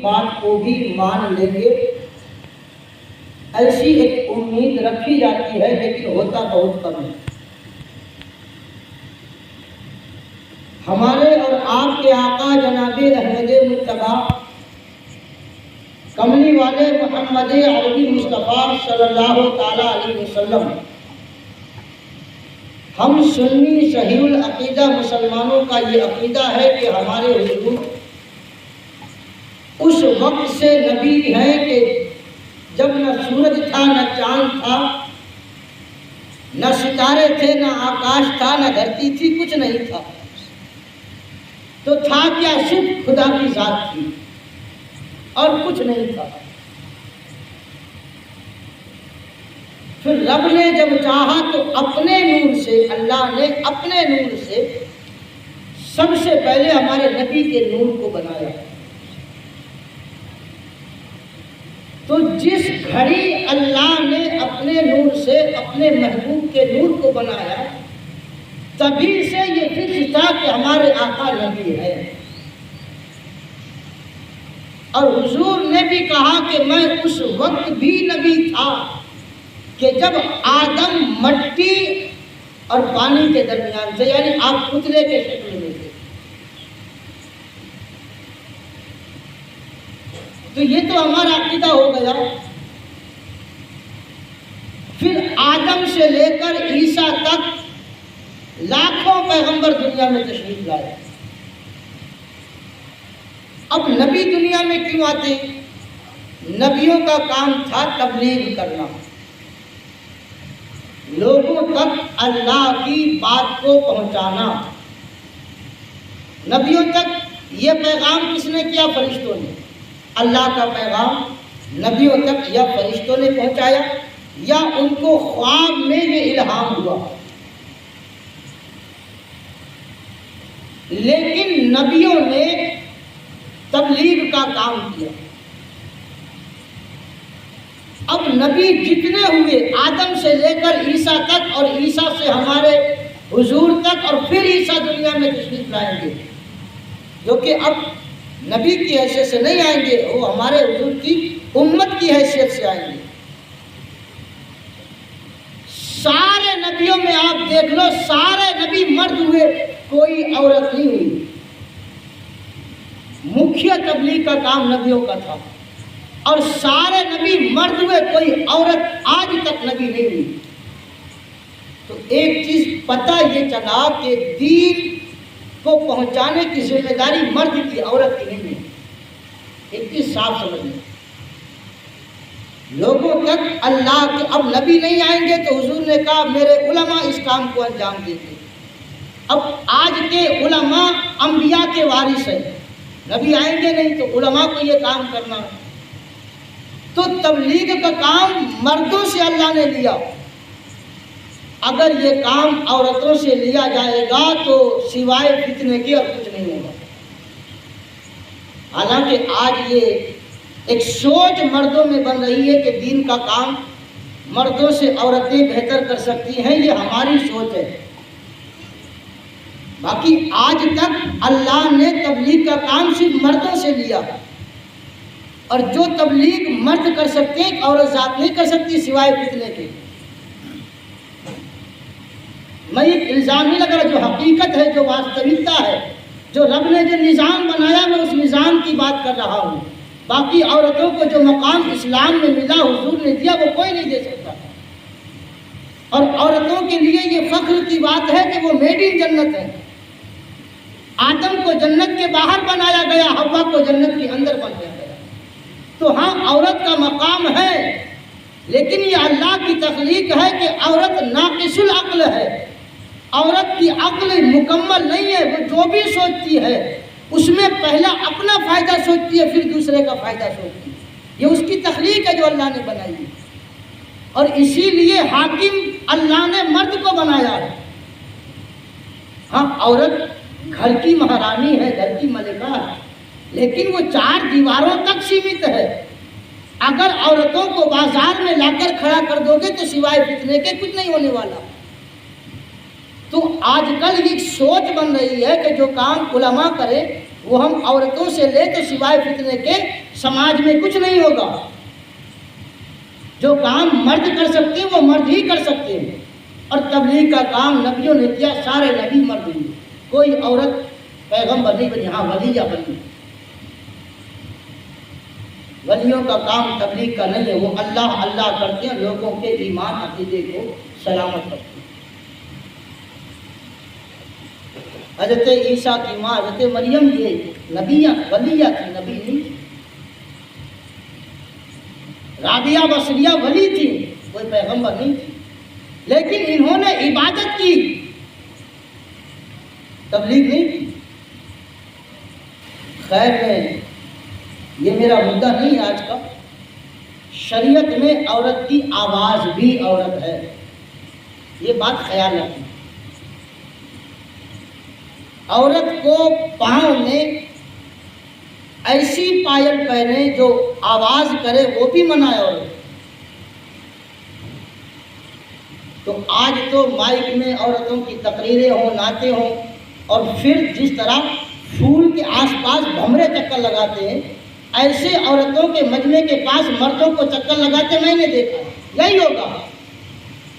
بات کو بھی مان لیں گے، ایسی ایک امید رکھی جاتی ہے، لیکن ہوتا بہت کم ہے۔ ہمارے اور آپ کے آقا جناب احمد مجتبیٰ کملی والے محمد عربی مصطفیٰ صلی اللہ تعالیٰ علیہ وسلم، ہم سنی صحیح العقیدہ مسلمانوں کا یہ عقیدہ ہے کہ ہمارے حضور اس وقت سے نبی ہیں کہ جب نہ سورج تھا، نہ چاند تھا، نہ ستارے تھے، نہ آکاش تھا، نہ دھرتی تھی، کچھ نہیں تھا۔ تو تھا کیا؟ صرف خدا کی ذات تھی اور کچھ نہیں تھا۔ پھر رب نے جب چاہا تو اپنے نور سے، اللہ نے اپنے نور سے سب سے پہلے ہمارے نبی کے نور کو بنایا۔ تو جس گھڑی اللہ نے اپنے نور سے اپنے محبوب کے نور کو بنایا، تبھی سے یہ فکر تھا کہ ہمارے آقا نبی ہے۔ اور حضور نے بھی کہا کہ میں اس وقت بھی نبی تھا کہ جب آدم مٹی اور پانی کے درمیان سے، یعنی آپ پتلے کے شکل میں تھے۔ تو یہ تو ہمارا عقیدہ ہو گیا۔ پھر آدم سے لے کر عیسیٰ تک لاکھوں پیغمبر دنیا میں تشریف لائے۔ اب نبی دنیا میں کیوں آتے؟ نبیوں کا کام تھا تبلیغ کرنا، لوگوں تک اللہ کی بات کو پہنچانا۔ نبیوں تک یہ پیغام کس نے کیا؟ فرشتوں نے۔ اللہ کا پیغام نبیوں تک یا فرشتوں نے پہنچایا یا ان کو خواب میں یہ الہام ہوا۔ لیکن نبیوں نے تبلیغ کا کام کیا۔ اب نبی جتنے ہوئے آدم سے لے کر عیسیٰ تک، اور عیسیٰ سے ہمارے حضور تک، اور پھر عیسیٰ دنیا میں تشریف لائیں گے، جو کہ اب نبی کی حیثیت سے نہیں آئیں گے، وہ ہمارے حضور کی امت کی حیثیت سے آئیں گے۔ سارے نبیوں میں آپ دیکھ لو، سارے نبی مرد ہوئے، کوئی عورت نہیں ہوئی۔ مکھیہ تبلیغ کا کام نبیوں کا تھا، اور سارے نبی مرد ہوئے، کوئی عورت آج تک نبی نہیں ہوئی۔ تو ایک چیز پتہ یہ چلا کہ دین کو پہنچانے کی ذمہ داری مرد کی، عورت کی نہیں ہے۔ ایک چیز صاف سمجھیں، لوگوں تک اللہ کے اب نبی نہیں آئیں گے تو حضور نے کہا میرے علماء اس کام کو انجام دیں گے۔ اب آج کے علماء انبیاء کے وارث ہیں، نبی آئیں گے نہیں تو علماء کو یہ کام کرنا ہے۔ تو تبلیغ کا کام مردوں سے اللہ نے لیا۔ اگر یہ کام عورتوں سے لیا جائے گا تو سوائے فتنے کے اور کچھ نہیں ہوگا۔ حالانکہ آج یہ ایک سوچ مردوں میں بن رہی ہے کہ دین کا کام مردوں سے عورتیں بہتر کر سکتی ہیں، یہ ہماری سوچ ہے۔ باقی آج تک اللہ نے تبلیغ کا کام صرف مردوں سے لیا، اور جو تبلیغ مرد کر سکتے ہیں عورت ذات نہیں کر سکتی سوائے فتنے کے۔ میں ایک الزام نہیں لگا، جو حقیقت ہے، جو واستوکتا ہے، جو رب نے جو نظام بنایا میں اس نظام کی بات کر رہا ہوں۔ باقی عورتوں کو جو مقام اسلام میں ملا، حضور نے دیا، وہ کوئی نہیں دے سکتا۔ اور عورتوں کے لیے یہ فخر کی بات ہے کہ وہ میڈ ان جنت ہے۔ آدم کو جنت کے باہر بنایا گیا، حوا کو جنت کے اندر بنایا گیا۔ تو ہاں عورت کا مقام ہے، لیکن یہ اللہ کی تخلیق ہے کہ عورت ناقص العقل ہے، عورت کی عقل مکمل نہیں ہے۔ وہ جو بھی سوچتی ہے اس میں پہلا اپنا فائدہ سوچتی ہے، پھر دوسرے کا فائدہ سوچتی ہے۔ یہ اس کی تخلیق ہے جو اللہ نے بنائی ہے، اور اسی لیے حاکم اللہ نے مرد کو بنایا ہے۔ ہاں عورت گھر کی مہارانی ہے، گھر کی ملکہ ہے، لیکن وہ 4 دیواروں تک سیمت ہے۔ اگر عورتوں کو بازار میں لا کر کھڑا کر دو گے تو سوائے فتنے کے کچھ نہیں ہونے والا۔ تو آج کل ایک سوچ بن رہی ہے کہ جو کام علماء کرے وہ ہم عورتوں سے لے تو سوائے فتنے کے سماج میں کچھ نہیں ہوگا۔ جو کام مرد کر سکتے ہیں وہ مرد ہی کر سکتے ہیں، اور تبلیغ کا کام نبیوں نے کیا، سارے نبی مرد ہوئے، کوئی عورت پیغمبر نہیں بنی، ہاں ولی یا بنی۔ ولیوں کا کام تبلیغ کا نہیں ہے، وہ اللہ اللہ کرتے ہیں، لوگوں کے ایمان عقیدے کو سلامت کرتے ہیں۔ حضرت عیسیٰ کی ماں حضرت مریم یہ نبیہ ولیہ تھی، نبی نہیں تھی۔ رابعہ بصریہ ولی تھی، کوئی پیغمبر نہیں تھی، لیکن انہوں نے عبادت کی، تبلیغ نہیں کی۔ خیر میں یہ میرا مدعا نہیں ہے آج کا۔ شریعت میں عورت کی آواز بھی عورت ہے، یہ بات خیال رکھیں۔ عورت کو پاؤں میں ایسی پائل پہنے جو آواز کرے، وہ بھی منع ہے عورت۔ تو آج تو مائک میں عورتوں کی تقریریں ہوں، نعتیں ہوں، اور پھر جس طرح پھول کے آس پاس بھمرے چکر لگاتے ہیں، ایسے عورتوں کے مجمع کے پاس مردوں کو چکر لگاتے میں نے دیکھا۔ یہی ہوگا،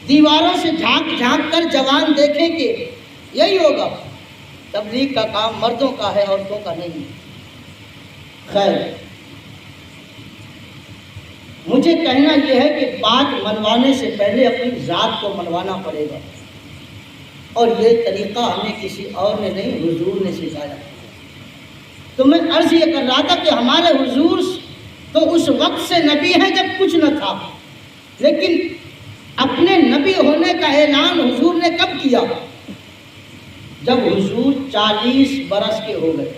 دیواروں سے جھانک جھانک کر جوان دیکھیں کہ یہی ہوگا۔ تبلیغ کا کام مردوں کا ہے، عورتوں کا نہیں۔ خیر، مجھے کہنا یہ ہے کہ بات منوانے سے پہلے اپنی ذات کو منوانا پڑے گا، اور یہ طریقہ ہمیں کسی اور نے نہیں، حضور نے سکھایا۔ تو میں عرض یہ کر رہا تھا کہ ہمارے حضور تو اس وقت سے نبی ہیں جب کچھ نہ تھا، لیکن اپنے نبی ہونے کا اعلان حضور نے کب کیا؟ جب حضور 40 برس کے ہو گئے،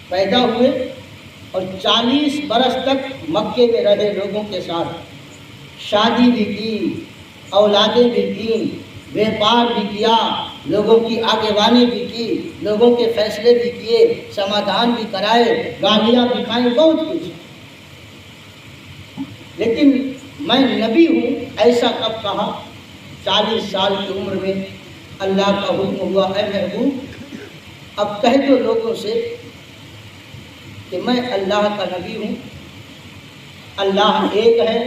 پیدا ہوئے اور 40 برس تک مکے میں رہے، لوگوں کے ساتھ شادی بھی کی، اولادیں بھی کی، بیپار بھی کیا، لوگوں کی آگیوانی بھی کی، لوگوں کے فیصلے بھی کیے، سمادھان بھی کرائے، گالیاں بھی کھائیں، بہت کچھ۔ لیکن میں نبی ہوں ایسا کب کہا؟ 40 سال کی عمر میں اللہ کا حکم ہوا، اے محبوب اب کہہ دو لوگوں سے کہ میں اللہ کا نبی ہوں، اللہ ایک ہے،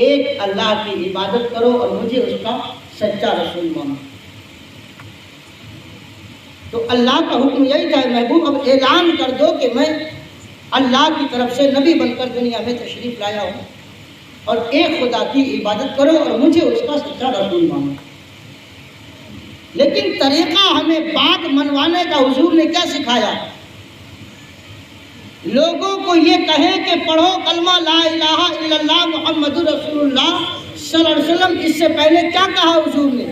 ایک اللہ کی عبادت کرو اور مجھے اس کا سچا رسول مانو۔ تو اللہ کا حکم یہی تھا، محبوب اب اعلان کر دو کہ میں اللہ کی طرف سے نبی بن کر دنیا میں تشریف لایا ہوں، اور ایک خدا کی عبادت کرو اور مجھے اس کا سچا رسول مانو۔ لیکن طریقہ ہمیں بات منوانے کا حضور نے کیا سکھایا؟ لوگوں کو یہ کہیں کہ پڑھو کلمہ لا الہ الا اللہ محمد رسول اللہ صلی اللہ علیہ وسلم۔ اس سے پہلے کیا کہا حضور نے؟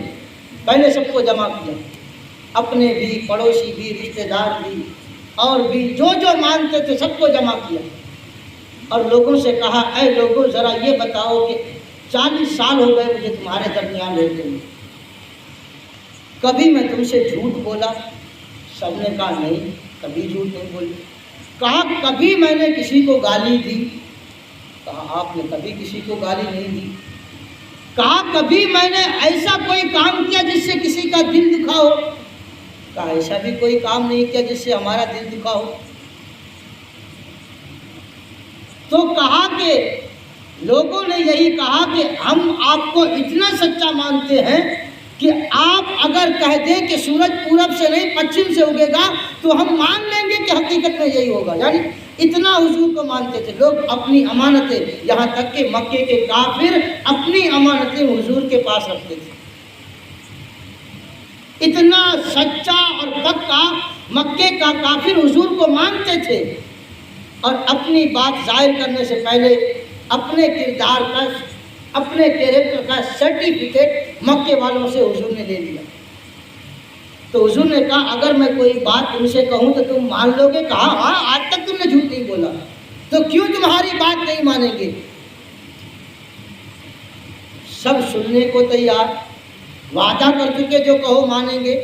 پہلے سب کو جمع کیا، اپنے بھی، پڑوسی بھی، رشتہ دار بھی، اور بھی جو جو مانتے تھے سب کو جمع کیا، اور لوگوں سے کہا اے لوگوں ذرا یہ بتاؤ کہ 40 سال ہو گئے مجھے تمہارے درمیان رہتے ہوئے، کبھی میں تم سے جھوٹ بولا؟ سب نے کہا نہیں، کبھی جھوٹ نہیں بولی۔ کہا کبھی میں نے کسی کو گالی دی؟ کہا آپ نے کبھی کسی کو گالی نہیں دی۔ کہا کبھی میں نے ایسا کوئی کام کیا جس سے کسی کا دل دکھا ہو؟ کہا ایسا بھی کوئی کام نہیں کیا جس سے ہمارا دل دکھا ہو۔ تو کہا کہ لوگوں نے یہی کہا کہ ہم آپ کو اتنا سچا مانتے ہیں کہ آپ اگر کہہ دیں کہ سورج پورب سے نہیں پچھم سے اگے گا تو ہم مان لیں گے کہ حقیقت میں یہی ہوگا۔ یعنی اتنا حضور کو مانتے تھے لوگ، اپنی امانتیں، یہاں تک کہ مکے کے کافر اپنی امانتیں حضور کے پاس رکھتے تھے۔ اتنا سچا اور پکا مکے کا کافر حضور کو مانتے تھے، اور اپنی بات ظاہر کرنے سے پہلے اپنے کردار کا، اپنے کیریکٹر کا سرٹیفکیٹ مکے والوں سے حضور نے لے لیا۔ تو حضور نے کہا اگر میں کوئی بات تم سے کہوں تو تم مان لو گے؟ کہا ہاں، آج تک تم نے جھوٹ نہیں بولا، تو کیوں تمہاری بات نہیں مانیں گے؟ سب سننے کو تیار، وعدہ کر چکے جو کہو مانیں گے۔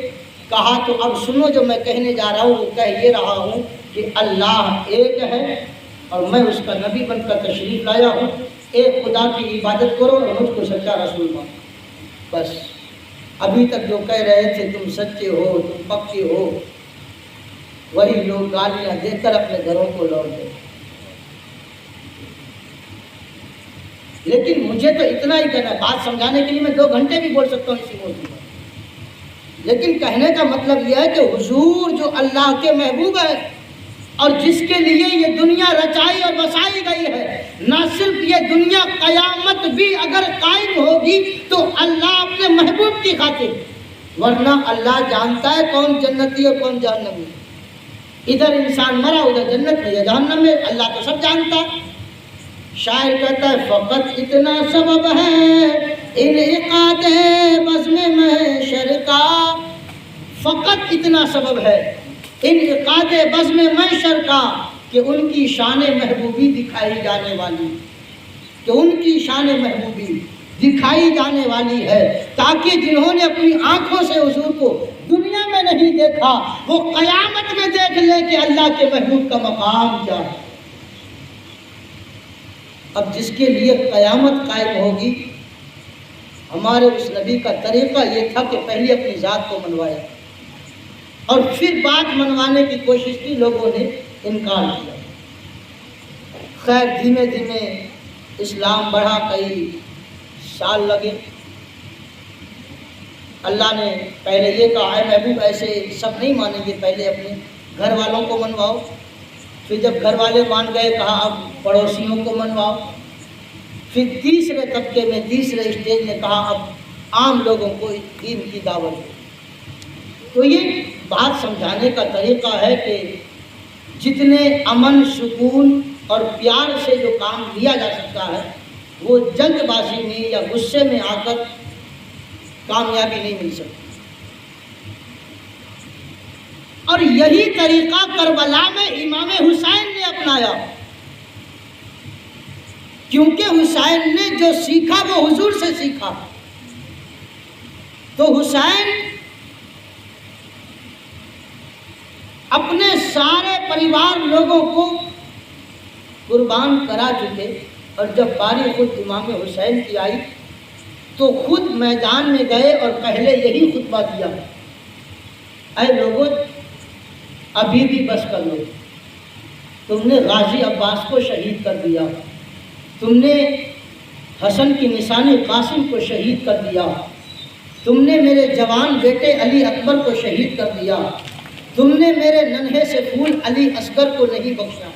کہا تو اب سنو جو میں کہنے جا رہا ہوں، وہ کہہ یہ رہا ہوں کہ اللہ ایک ہے اور میں اس کا نبی بن کر تشریف لایا ہوں، ایک خدا کی عبادت کرو اور مجھ کو سچا رسول مانو۔ بس ابھی تک جو کہہ رہے تھے تم سچے ہو، تم پکے ہو، وہی لوگ گالیاں دے کر اپنے گھروں کو لوٹ گئے۔ لیکن مجھے تو اتنا ہی کہنا ہے، بات سمجھانے کے لیے میں 2 گھنٹے بھی بول سکتا ہوں اسی موضوع پر، لیکن کہنے کا مطلب یہ ہے کہ حضور جو اللہ کے محبوب ہے اور جس کے لیے یہ دنیا رچائی اور بسائی گئی ہے، نہ صرف یہ دنیا، قیامت بھی اگر قائم ہوگی تو اللہ اپنے محبوب کی خاطر، ورنہ اللہ جانتا ہے کون جنتی اور کون جہنمی۔ ادھر انسان مرا ادھر جنت میں یا جہنم میں، اللہ تو سب جانتا ہے۔ شاعر کہتا ہے فقط اتنا سبب ہے انعقاد بزم محشر کا، فقط اتنا سبب ہے انعقاد بزم محشر کا کہ ان کی شان محبوبی دکھائی جانے والی، کہ ان کی شان محبوبی دکھائی جانے والی ہے، تاکہ جنہوں نے اپنی آنکھوں سے حضور کو دنیا میں نہیں دیکھا وہ قیامت میں دیکھ لیں کہ اللہ کے محبوب کا مقام کیا ہے۔ اب جس کے لیے قیامت قائم ہوگی، ہمارے اس نبی کا طریقہ یہ تھا کہ پہلے اپنی ذات کو منوایا اور پھر بات منوانے کی کوشش کی، لوگوں نے انکار کیا۔ خیر دھیمے دھیمے اسلام بڑھا، کئی سال لگے۔ اللہ نے پہلے یہ کہا اے محبوب ایسے سب نہیں مانیں گے، پہلے اپنے گھر والوں کو منواؤ۔ پھر جب گھر والے مان گئے کہا اب پڑوسیوں کو منواؤ۔ پھر تیسرے طبقے میں، تیسرے اسٹیج میں کہا اب عام لوگوں کو دین کی دعوت دو۔ تو یہ بات سمجھانے کا طریقہ ہے کہ جتنے امن، سکون اور پیار سے جو کام لیا جا سکتا ہے، وہ جلد بازی میں یا غصے میں آ کر کامیابی نہیں مل سکتی۔ اور یہی طریقہ کربلا میں امام حسین نے اپنایا، کیونکہ حسین نے جو سیکھا وہ حضور سے سیکھا۔ تو حسین اپنے سارے پریوار لوگوں کو قربان کرا چکے، اور جب باری خود امام حسین کی آئی تو خود میدان میں گئے اور پہلے یہی خطبہ دیا، اے لوگوں ابھی بھی بس کر لو، تم نے غازی عباس کو شہید کر دیا، تم نے حسن کی نشانی قاسم کو شہید کر دیا، تم نے میرے جوان بیٹے علی اکبر کو شہید کر دیا، تم نے میرے ننھے سے پھول علی اصغر کو نہیں بخشا،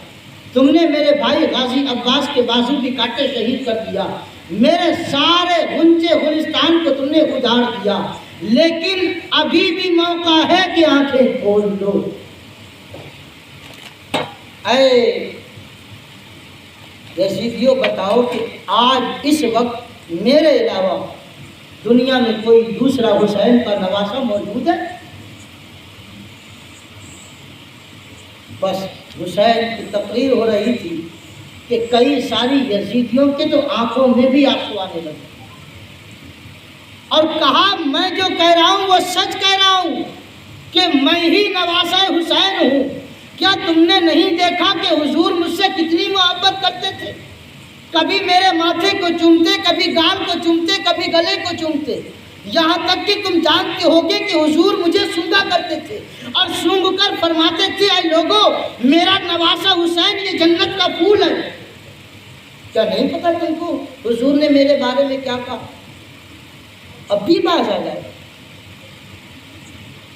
تم نے میرے بھائی غازی عباس کے بازو بھی کاٹے شہید کر دیا، میرے سارے غنچے گلستان کو تم نے اجاڑ دیا، لیکن ابھی بھی موقع ہے کہ آنکھیں کھول لو۔ اے یزیدیوں بتاؤ کہ آج اس وقت میرے علاوہ دنیا میں کوئی دوسرا حسین کا نواسہ موجود ہے؟ بس حسین کی تقریر ہو رہی تھی کہ کئی ساری یزیدیوں کے تو آنکھوں میں بھی آنسو آنے لگے، اور کہا میں جو کہہ رہا ہوں وہ سچ کہہ رہا ہوں کہ میں ہی نواسہ حسین ہوں۔ کیا تم نے نہیں دیکھا کہ حضور مجھ سے کتنی محبت کرتے تھے؟ کبھی میرے ماتھے کو چومتے، کبھی گال کو چومتے، کبھی گلے کو چومتے، یہاں تک کہ تم جانتے ہوگے کہ حضور مجھے سونگا کرتے تھے اور سونگ کر فرماتے تھے اے لوگوں میرا نواسہ حسین یہ جنت کا پھول ہے۔ کیا نہیں پتا تم کو حضور نے میرے بارے میں کیا کہا؟ اب بھی باز آ جائے۔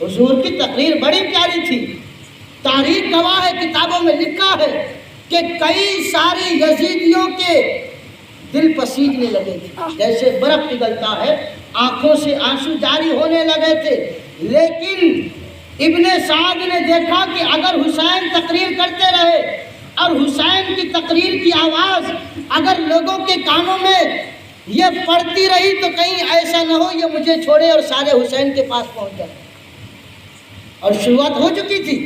حضور کی تقریر بڑی پیاری تھی، تاریخ گواہ ہے، کتابوں میں لکھا ہے کہ کئی ساری یزیدیوں کے دل پسیجنے لگے تھے، جیسے برف پگھلتا ہے، آنکھوں سے آنسو جاری ہونے لگے تھے۔ لیکن ابن سعد نے دیکھا کہ اگر حسین تقریر کرتے رہے اور حسین کی تقریر کی آواز اگر لوگوں کے کانوں میں یہ پڑتی رہی تو کہیں ایسا نہ ہو یہ مجھے چھوڑے اور سارے حسین کے پاس پہنچ جائے۔ اور شروعات ہو چکی تھی۔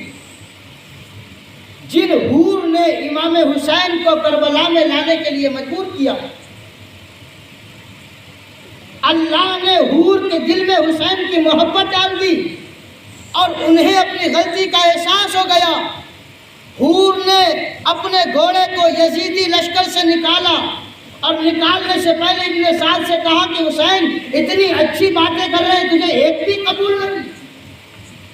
جن حور نے امام حسین کو کربلا میں لانے کے لیے مجبور کیا، اللہ نے حور کے دل میں حسین کی محبت ڈال دی اور انہیں اپنی غلطی کا احساس ہو گیا۔ حور نے اپنے گھوڑے کو یزیدی لشکر سے نکالا اور نکالنے سے پہلے ابن سعد سے کہا کہ حسین اتنی اچھی باتیں کر رہے ہیں، تجھے ایک بھی قبول نہیں؟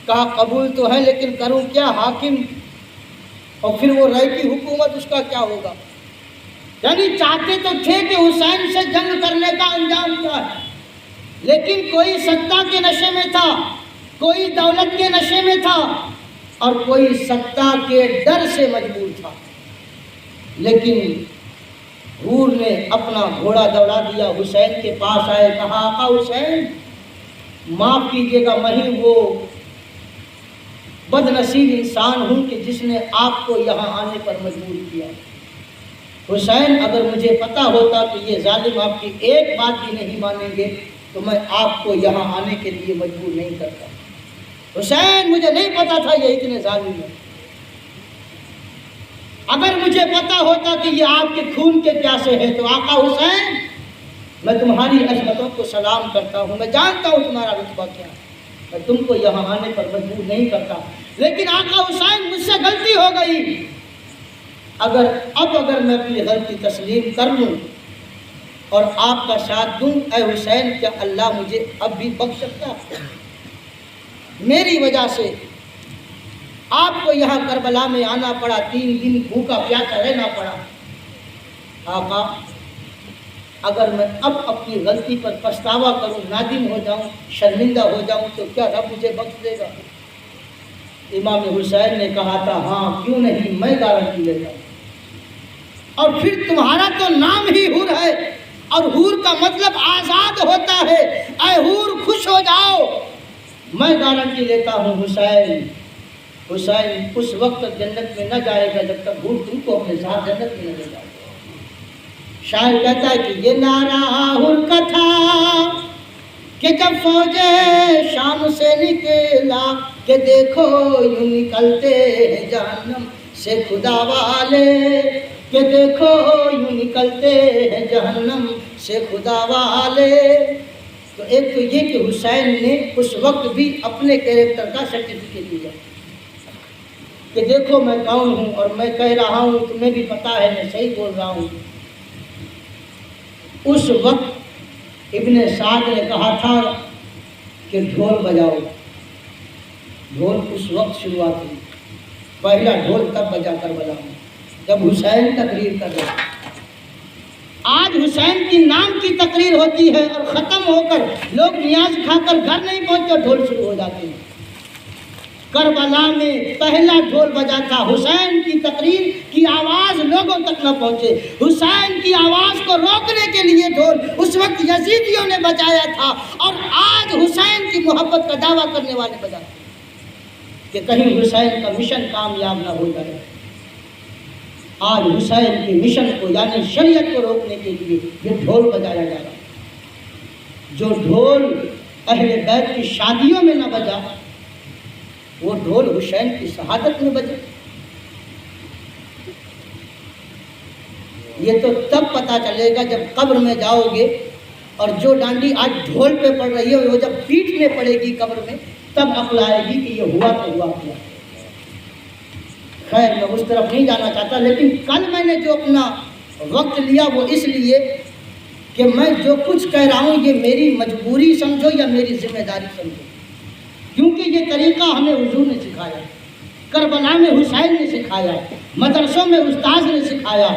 کہا قبول تو ہے لیکن کروں کیا، حاکم اور پھر وہ رائے کی حکومت، اس کا کیا ہوگا؟ یعنی چاہتے تو تھے کہ حسین سے جنگ کرنے کا انجام کیا ہے، لیکن کوئی ستا کے نشے میں تھا، کوئی دولت کے نشے میں تھا، اور کوئی ستا کے ڈر سے مجبور تھا۔ لیکن حور نے اپنا گھوڑا دوڑا دیا، حسین کے پاس آئے، کہا آقا حسین معاف کیجیے گا، میں ہی وہ بد نصیب انسان ہوں کہ جس نے آپ کو یہاں آنے پر مجبور کیا۔ حسین اگر مجھے پتا ہوتا کہ یہ ظالم آپ کی ایک بات بھی نہیں مانیں گے تو میں آپ کو یہاں آنے کے لیے مجبور نہیں کرتا۔ حسین مجھے نہیں پتا تھا یہ اتنے ظالم ہیں، اگر مجھے پتا ہوتا کہ یہ آپ کے خون کے پیاسے ہیں تو آقا حسین میں تمہاری عظمتوں کو سلام کرتا ہوں، میں جانتا ہوں تمہارا رتبہ کیا ہے، میں تم کو یہاں آنے پر مجبور نہیں کرتا، لیکن آقا حسین مجھ سے غلطی ہو گئی، اگر میں اپنی غلطی تسلیم کر لوں اور آپ کا ساتھ دوں، اے حسین کیا اللہ مجھے اب بھی بخش سکتا ہے؟ میری وجہ سے آپ کو یہاں کربلا میں آنا پڑا، 3 دن بھوکا پیاسا رہنا پڑا۔ آقا اگر میں اب اپنی غلطی پر پچھتاوا کروں، نادم ہو جاؤں، شرمندہ ہو جاؤں تو کیا رب مجھے بخش دے گا؟ امام حسین نے کہا تھا ہاں کیوں نہیں، میں گارنٹی لیتا ہوں۔ اور پھر تمہارا تو نام ہی حور ہے، اور حور کا مطلب آزاد ہوتا ہے، اے حور خوش ہو جاؤ، میں گارنٹی لیتا ہوں حسین اس وقت جنت میں نہ جائے گا جب تک حور تم کو اپنے ساتھ جنت میں نہ لے جائے گا۔ شاعر کہتا ہے کہ یہ نعرہ حور کا تھا کہ جب فوج شام سے نکلا کہ دیکھو یوں نکلتے ہیں جہنم سے خدا والے، کہ دیکھو یوں نکلتے ہیں جہنم سے خدا والے۔ تو ایک تو یہ کہ حسین نے اس وقت بھی اپنے کیریکٹر کا سرٹیفکیٹ دیا کہ دیکھو میں کون ہوں، اور میں کہہ رہا ہوں تمہیں بھی پتا ہے میں صحیح بول رہا ہوں۔ اس وقت ابن سعد نے کہا تھا کہ ڈھول بجاؤ، ڈھول اس وقت شروعات ہوئی، پہلا ڈھول تب بجا کربلا میں جب حسین تقریر کر رہا۔ آج حسین کی نام کی تقریر ہوتی ہے اور ختم ہو کر لوگ نیاز کھا کر گھر نہیں پہنچتے، ڈھول شروع ہو جاتے ہیں۔ کربلا میں پہلا ڈھول بجا تھا، حسین کی تقریر کی آواز لوگوں تک نہ پہنچے، حسین کی آواز کو روکنے کے لیے ڈھول اس وقت یزیدیوں نے بجایا تھا، اور آج حسین کی محبت کا دعویٰ کرنے والے بجاتے ہیں کہ کہیں حسین کا مشن کامیاب نہ ہو جائے۔ آج حسین کے مشن کو یعنی شریعت کو روکنے کے لیے یہ ڈھول بجایا جا رہا ہے۔ جو ڈھول اہل بیت کی شادیوں میں نہ بجا، وہ ڈھول حسین کی شہادت میں بجے۔ یہ تو تب پتہ چلے گا جب قبر میں جاؤ گے، اور جو ڈانڈی آج ڈھول پہ پڑ رہی ہے وہ جب پیٹھ میں پڑے گی قبر میں تب عقل آئے گی کہ یہ ہوا تو ہوا کیا۔ خیر میں اس طرف نہیں جانا چاہتا، لیکن کل میں نے جو اپنا وقت لیا وہ اس لیے کہ میں جو کچھ کہہ رہا ہوں یہ میری مجبوری سمجھو یا میری ذمہ داری سمجھو، کیونکہ یہ طریقہ ہمیں حضور نے سکھایا، کربلا میں حسین نے سکھایا، مدرسوں میں استاذ نے سکھایا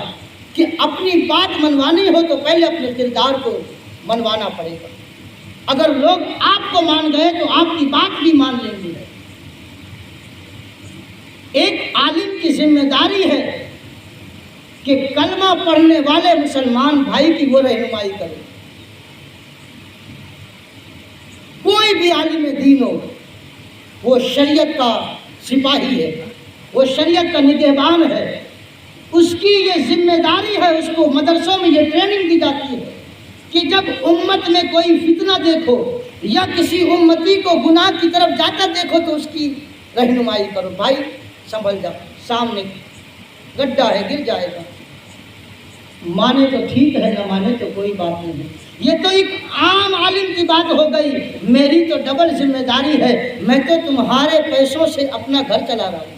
کہ اپنی بات منوانی ہو تو پہلے اپنے کردار کو منوانا پڑے گا۔ اگر لوگ آپ کو مان گئے تو آپ کی بات بھی مان لیں گے۔ ایک عالم کی ذمہ داری ہے کہ کلمہ پڑھنے والے مسلمان بھائی کی وہ رہنمائی کرے۔ کوئی بھی عالم دین ہو، وہ شریعت کا سپاہی ہے، وہ شریعت کا نگہبان ہے، اس کی یہ ذمہ داری ہے۔ اس کو مدرسوں میں یہ ٹریننگ دی جاتی ہے کہ جب امت میں کوئی فتنہ دیکھو یا کسی امتی کو گناہ کی طرف جاتا دیکھو تو اس کی رہنمائی کرو، بھائی سنبھل جاؤ، سامنے گڈھا ہے گر جائے گا، مانے تو ٹھیک ہے نہ مانے تو کوئی بات نہیں ہے۔ یہ تو ایک عام عالم کی بات ہو گئی، میری تو ڈبل ذمہ داری ہے، میں تو تمہارے پیسوں سے اپنا گھر چلا رہا ہوں۔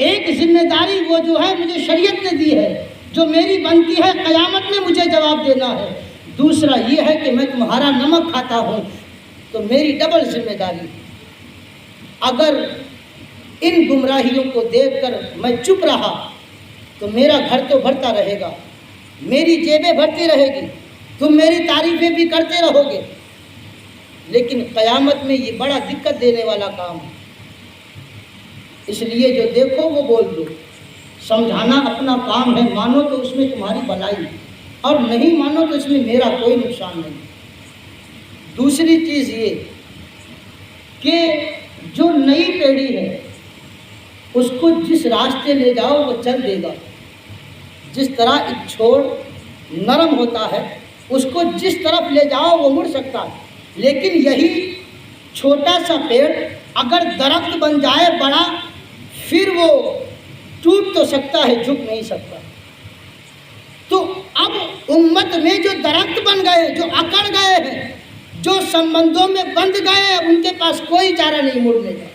ایک ذمہ داری وہ جو ہے مجھے شریعت نے دی ہے، جو میری بنتی ہے، قیامت میں مجھے جواب دینا ہے۔ دوسرا یہ ہے کہ میں تمہارا نمک کھاتا ہوں، تو میری ڈبل ذمہ داری ہے۔ اگر ان گمراہیوں کو دیکھ کر میں چپ رہا تو میرا گھر تو بھرتا رہے گا، میری جیبیں بھرتی رہے گی، تم میری تعریفیں بھی کرتے رہو گے، لیکن قیامت میں یہ بڑا دقت دینے والا کام ہے۔ اس لیے جو دیکھو وہ بول دو، سمجھانا اپنا کام ہے، مانو تو اس میں تمہاری بھلائی، اور نہیں مانو تو اس میں میرا کوئی نقصان نہیں۔ دوسری چیز یہ کہ جو نئی پیڑھی ہے اس کو جس راستے لے جاؤ وہ چل دے گا۔ جس طرح ایک چھوڑ نرم ہوتا ہے، اس کو جس طرف لے جاؤ وہ مڑ سکتا ہے، لیکن یہی چھوٹا سا پیڑ اگر درخت بن جائے بڑا، پھر وہ ٹوٹ تو سکتا ہے، جھک نہیں سکتا۔ تو اب امت میں جو درخت بن گئے، جو اکڑ گئے ہیں، جو سمبندوں میں بندھ گئے، اب ان کے پاس کوئی چارہ نہیں مڑنے کا،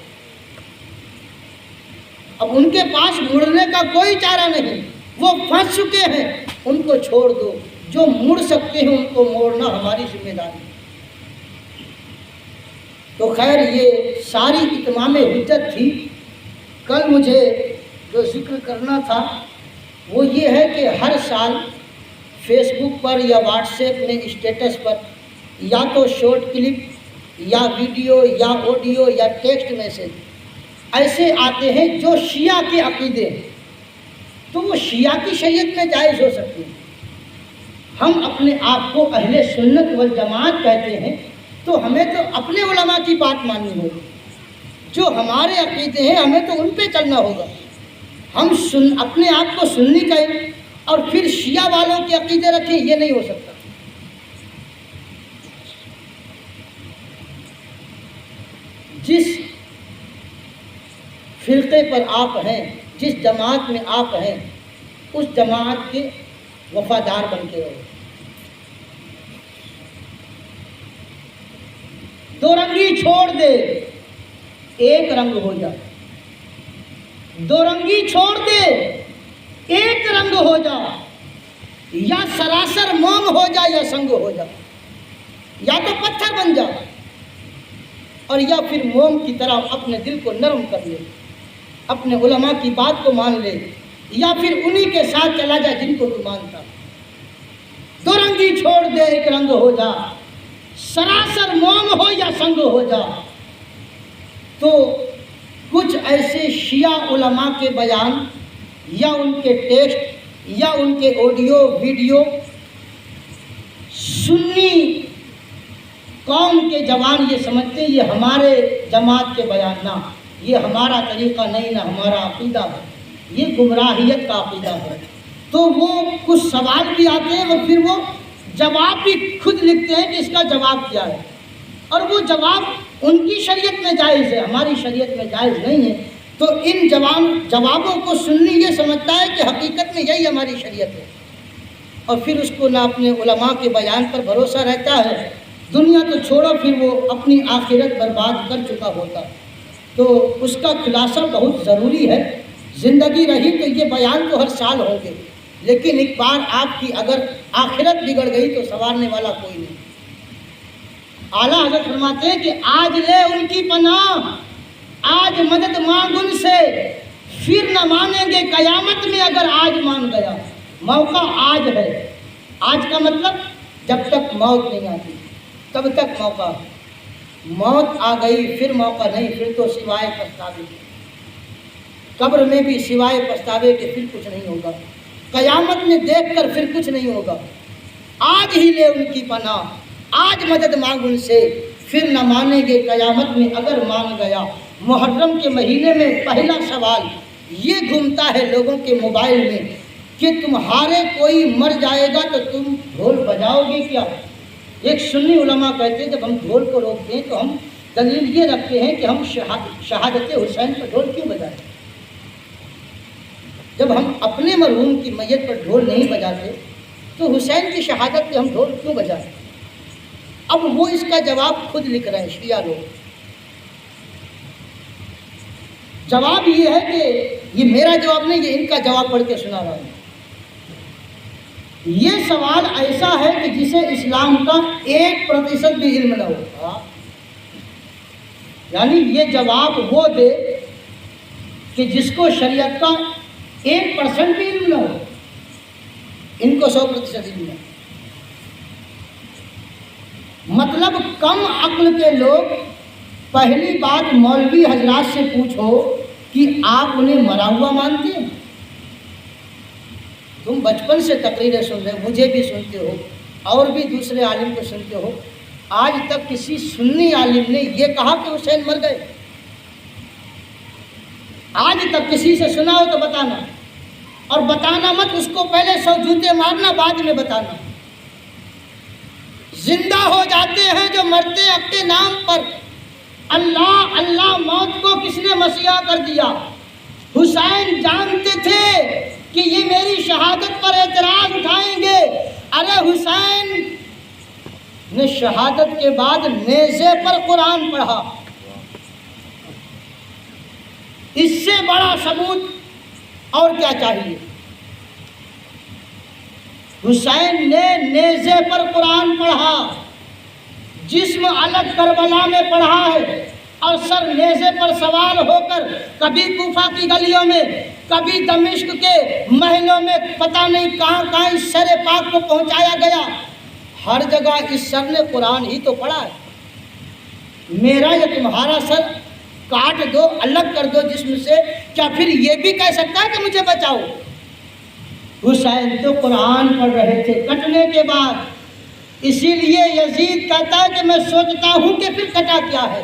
اب ان کے پاس مڑنے کا کوئی چارہ نہیں، وہ پھنس چکے ہیں، ان کو چھوڑ دو۔ جو مڑ سکتے ہیں ان کو موڑنا ہماری ذمہ داری ہے۔ تو خیر یہ ساری اتمام حجت تھی۔ کل مجھے جو ذکر کرنا تھا وہ یہ ہے کہ ہر سال فیس بک پر یا واٹس ایپ میں اسٹیٹس پر یا تو شارٹ کلپ یا ویڈیو یا آڈیو یا ٹیکسٹ میسج ایسے آتے ہیں جو شیعہ کے عقیدے ہیں، تو وہ شیعہ کی شریعت میں جائز ہو سکتے ہیں۔ ہم اپنے آپ کو اہل سنت والجماعت کہتے ہیں، تو ہمیں تو اپنے علماء کی بات ماننی ہوگی، جو ہمارے عقیدے ہیں ہمیں تو ان پہ چلنا ہوگا۔ ہم اپنے آپ کو سنی کہیں اور پھر شیعہ والوں کے عقیدے رکھیں، یہ نہیں ہو سکتا۔ جس فرقے پر آپ ہیں، جس جماعت میں آپ ہیں، اس جماعت کے وفادار بن کے رہو۔ دو رنگی چھوڑ دے، ایک رنگ ہو جا۔ دو رنگی چھوڑ دے، ایک رنگ ہو جا۔ یا سراسر موم ہو جا یا سنگ ہو جا، یا تو پتھر بن جا، اور یا پھر موم کی طرح اپنے دل کو نرم کر لے، اپنے علماء کی بات کو مان لے، یا پھر انہی کے ساتھ چلا جا جن کو تو مانتا۔ دو رنگی چھوڑ دے، ایک رنگ ہو جا، سراسر موم ہو یا سنگ ہو جا۔ تو کچھ ایسے شیعہ علماء کے بیان یا ان کے ٹیکسٹ یا ان کے آڈیو ویڈیو سنی قوم کے جوان یہ سمجھتے ہیں یہ ہمارے جماعت کے بیان، نہ، یہ ہمارا طریقہ نہیں، نہ ہمارا عقیدہ ہے، یہ گمراہیت کا عقیدہ ہے۔ تو وہ کچھ سوال بھی آتے ہیں اور پھر وہ جواب بھی خود لکھتے ہیں کہ اس کا جواب کیا ہے، اور وہ جواب ان کی شریعت میں جائز ہے، ہماری شریعت میں جائز نہیں ہے۔ تو ان جوابوں کو سننی یہ سمجھتا ہے کہ حقیقت میں یہی ہماری شریعت ہے، اور پھر اس کو نہ اپنے علماء کے بیان پر بھروسہ رہتا ہے، دنیا تو چھوڑو پھر وہ اپنی آخرت برباد کر چکا ہوتا۔ تو اس کا خلاصہ بہت ضروری ہے۔ زندگی رہی تو یہ بیان تو ہر سال ہوں گے، لیکن ایک بار آپ کی اگر آخرت بگڑ گئی تو سنوارنے والا کوئی نہیں۔ اعلیٰ حضرت فرماتے ہیں کہ آج لے ان کی پناہ، آج مدد مانگ ان سے، پھر نہ مانیں گے قیامت میں اگر آج مان گیا۔ موقع آج ہے، آج کا مطلب جب تک موت نہیں آتی تب تک موقع ہے۔ موت آ گئی پھر موقع نہیں، پھر تو سوائے پچھتاوے کے، قبر میں بھی سوائے پچھتاوے کے پھر کچھ نہیں ہوگا، قیامت میں دیکھ کر پھر کچھ نہیں ہوگا۔ آج ہی لے ان کی پناہ، آج مدد مانگ ان سے، پھر نہ مانیں گے قیامت میں اگر مان گیا۔ محرم کے مہینے میں پہلا سوال یہ گھومتا ہے لوگوں کے موبائل میں کہ تمہارے کوئی مر جائے گا تو تم ڈھول بجاؤ گے کیا؟ ایک سنی علماء کہتے ہیں جب ہم ڈھول کو روکتے ہیں تو ہم دلیل یہ رکھتے ہیں کہ ہم شہادت حسین پر ڈھول کیوں بجائیں؟ جب ہم اپنے مرحوم کی میت پر ڈھول نہیں بجاتے تو حسین کی شہادت پہ ہم ڈھول کیوں بجائیں؟ اب وہ اس کا جواب خود لکھ رہے ہیں شیعہ لوگ۔ جواب یہ ہے کہ یہ میرا جواب نہیں، یہ ان کا جواب پڑھ کے سنا رہا ہوں۔ یہ سوال ایسا ہے کہ جسے اسلام کا 1% بھی علم نہ ہوتا یعنی یہ جواب وہ دے کہ جس کو شریعت کا 1% بھی علم نہ ہو، ان کو 100% علم ہے۔ مطلب کم عقل کے لوگ پہلی بات مولوی حضرات سے پوچھو کہ آپ انہیں مرا ہوا مانتے ہیں؟ تم بچپن سے تقریریں سن رہے ہو، مجھے بھی سنتے ہو اور بھی دوسرے عالم کو سنتے ہو، آج تک کسی سنی عالم نے یہ کہا کہ حسین مر گئے؟ آج تک کسی سے سنا ہو تو بتانا، اور بتانا مت اس کو پہلے 100 جوتے مارنا، بعد میں بتانا۔ زندہ ہو جاتے ہیں جو مرتے اپنے نام پر۔ اللہ اللہ موت کو کس نے مسیحا کر دیا؟ حسین جانتے تھے کہ یہ میری شہادت پر اعتراض اٹھائیں گے۔ ارے حسین نے شہادت کے بعد نیزے پر قرآن پڑھا، اس سے بڑا ثبوت اور کیا چاہیے؟ حسین نے نیزے پر قرآن پڑھا، جسم الگ کربلا میں پڑھا ہے، اور سر نیزے پر سوار ہو کر کبھی کوفہ کی گلیوں میں، کبھی دمشق کے محلوں میں، پتہ نہیں کہاں کہاں اس سر پاک کو پہنچایا گیا۔ ہر جگہ اس سر نے قرآن ہی تو پڑھا ہے۔ میرا یا تمہارا سر کاٹ دو، الگ کر دو جسم سے، کیا پھر یہ بھی کہہ سکتا ہے کہ مجھے بچاؤ؟ حسین تو قرآن پڑھ رہے تھے کٹنے کے بعد، اسی لیے یزید کہتا ہے کہ میں سوچتا ہوں کہ پھر کٹا کیا ہے۔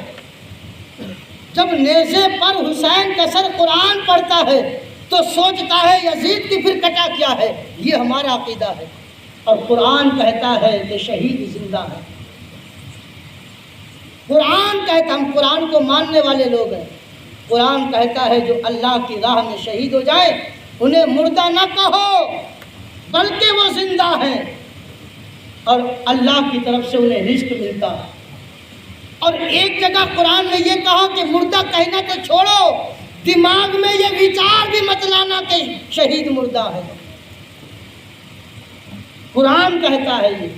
جب نیزے پر حسین کا سر قرآن پڑھتا ہے تو سوچتا ہے یزید کی پھر کٹا کیا ہے۔ یہ ہمارا عقیدہ ہے، اور قرآن کہتا ہے کہ شہید زندہ ہے۔ قرآن کہتا، ہم قرآن کو ماننے والے لوگ ہیں، قرآن کہتا ہے جو اللہ کی راہ میں شہید ہو جائے انہیں مردہ نہ کہو، بلکہ وہ زندہ ہیں، اور اللہ کی طرف سے انہیں رزق ملتا ہے۔ اور ایک جگہ قرآن نے یہ کہا کہ مردہ کہنا تو چھوڑو، دماغ میں یہ وچار بھی مت لانا کہ شہید مردہ ہے۔ قرآن کہتا ہے یہ،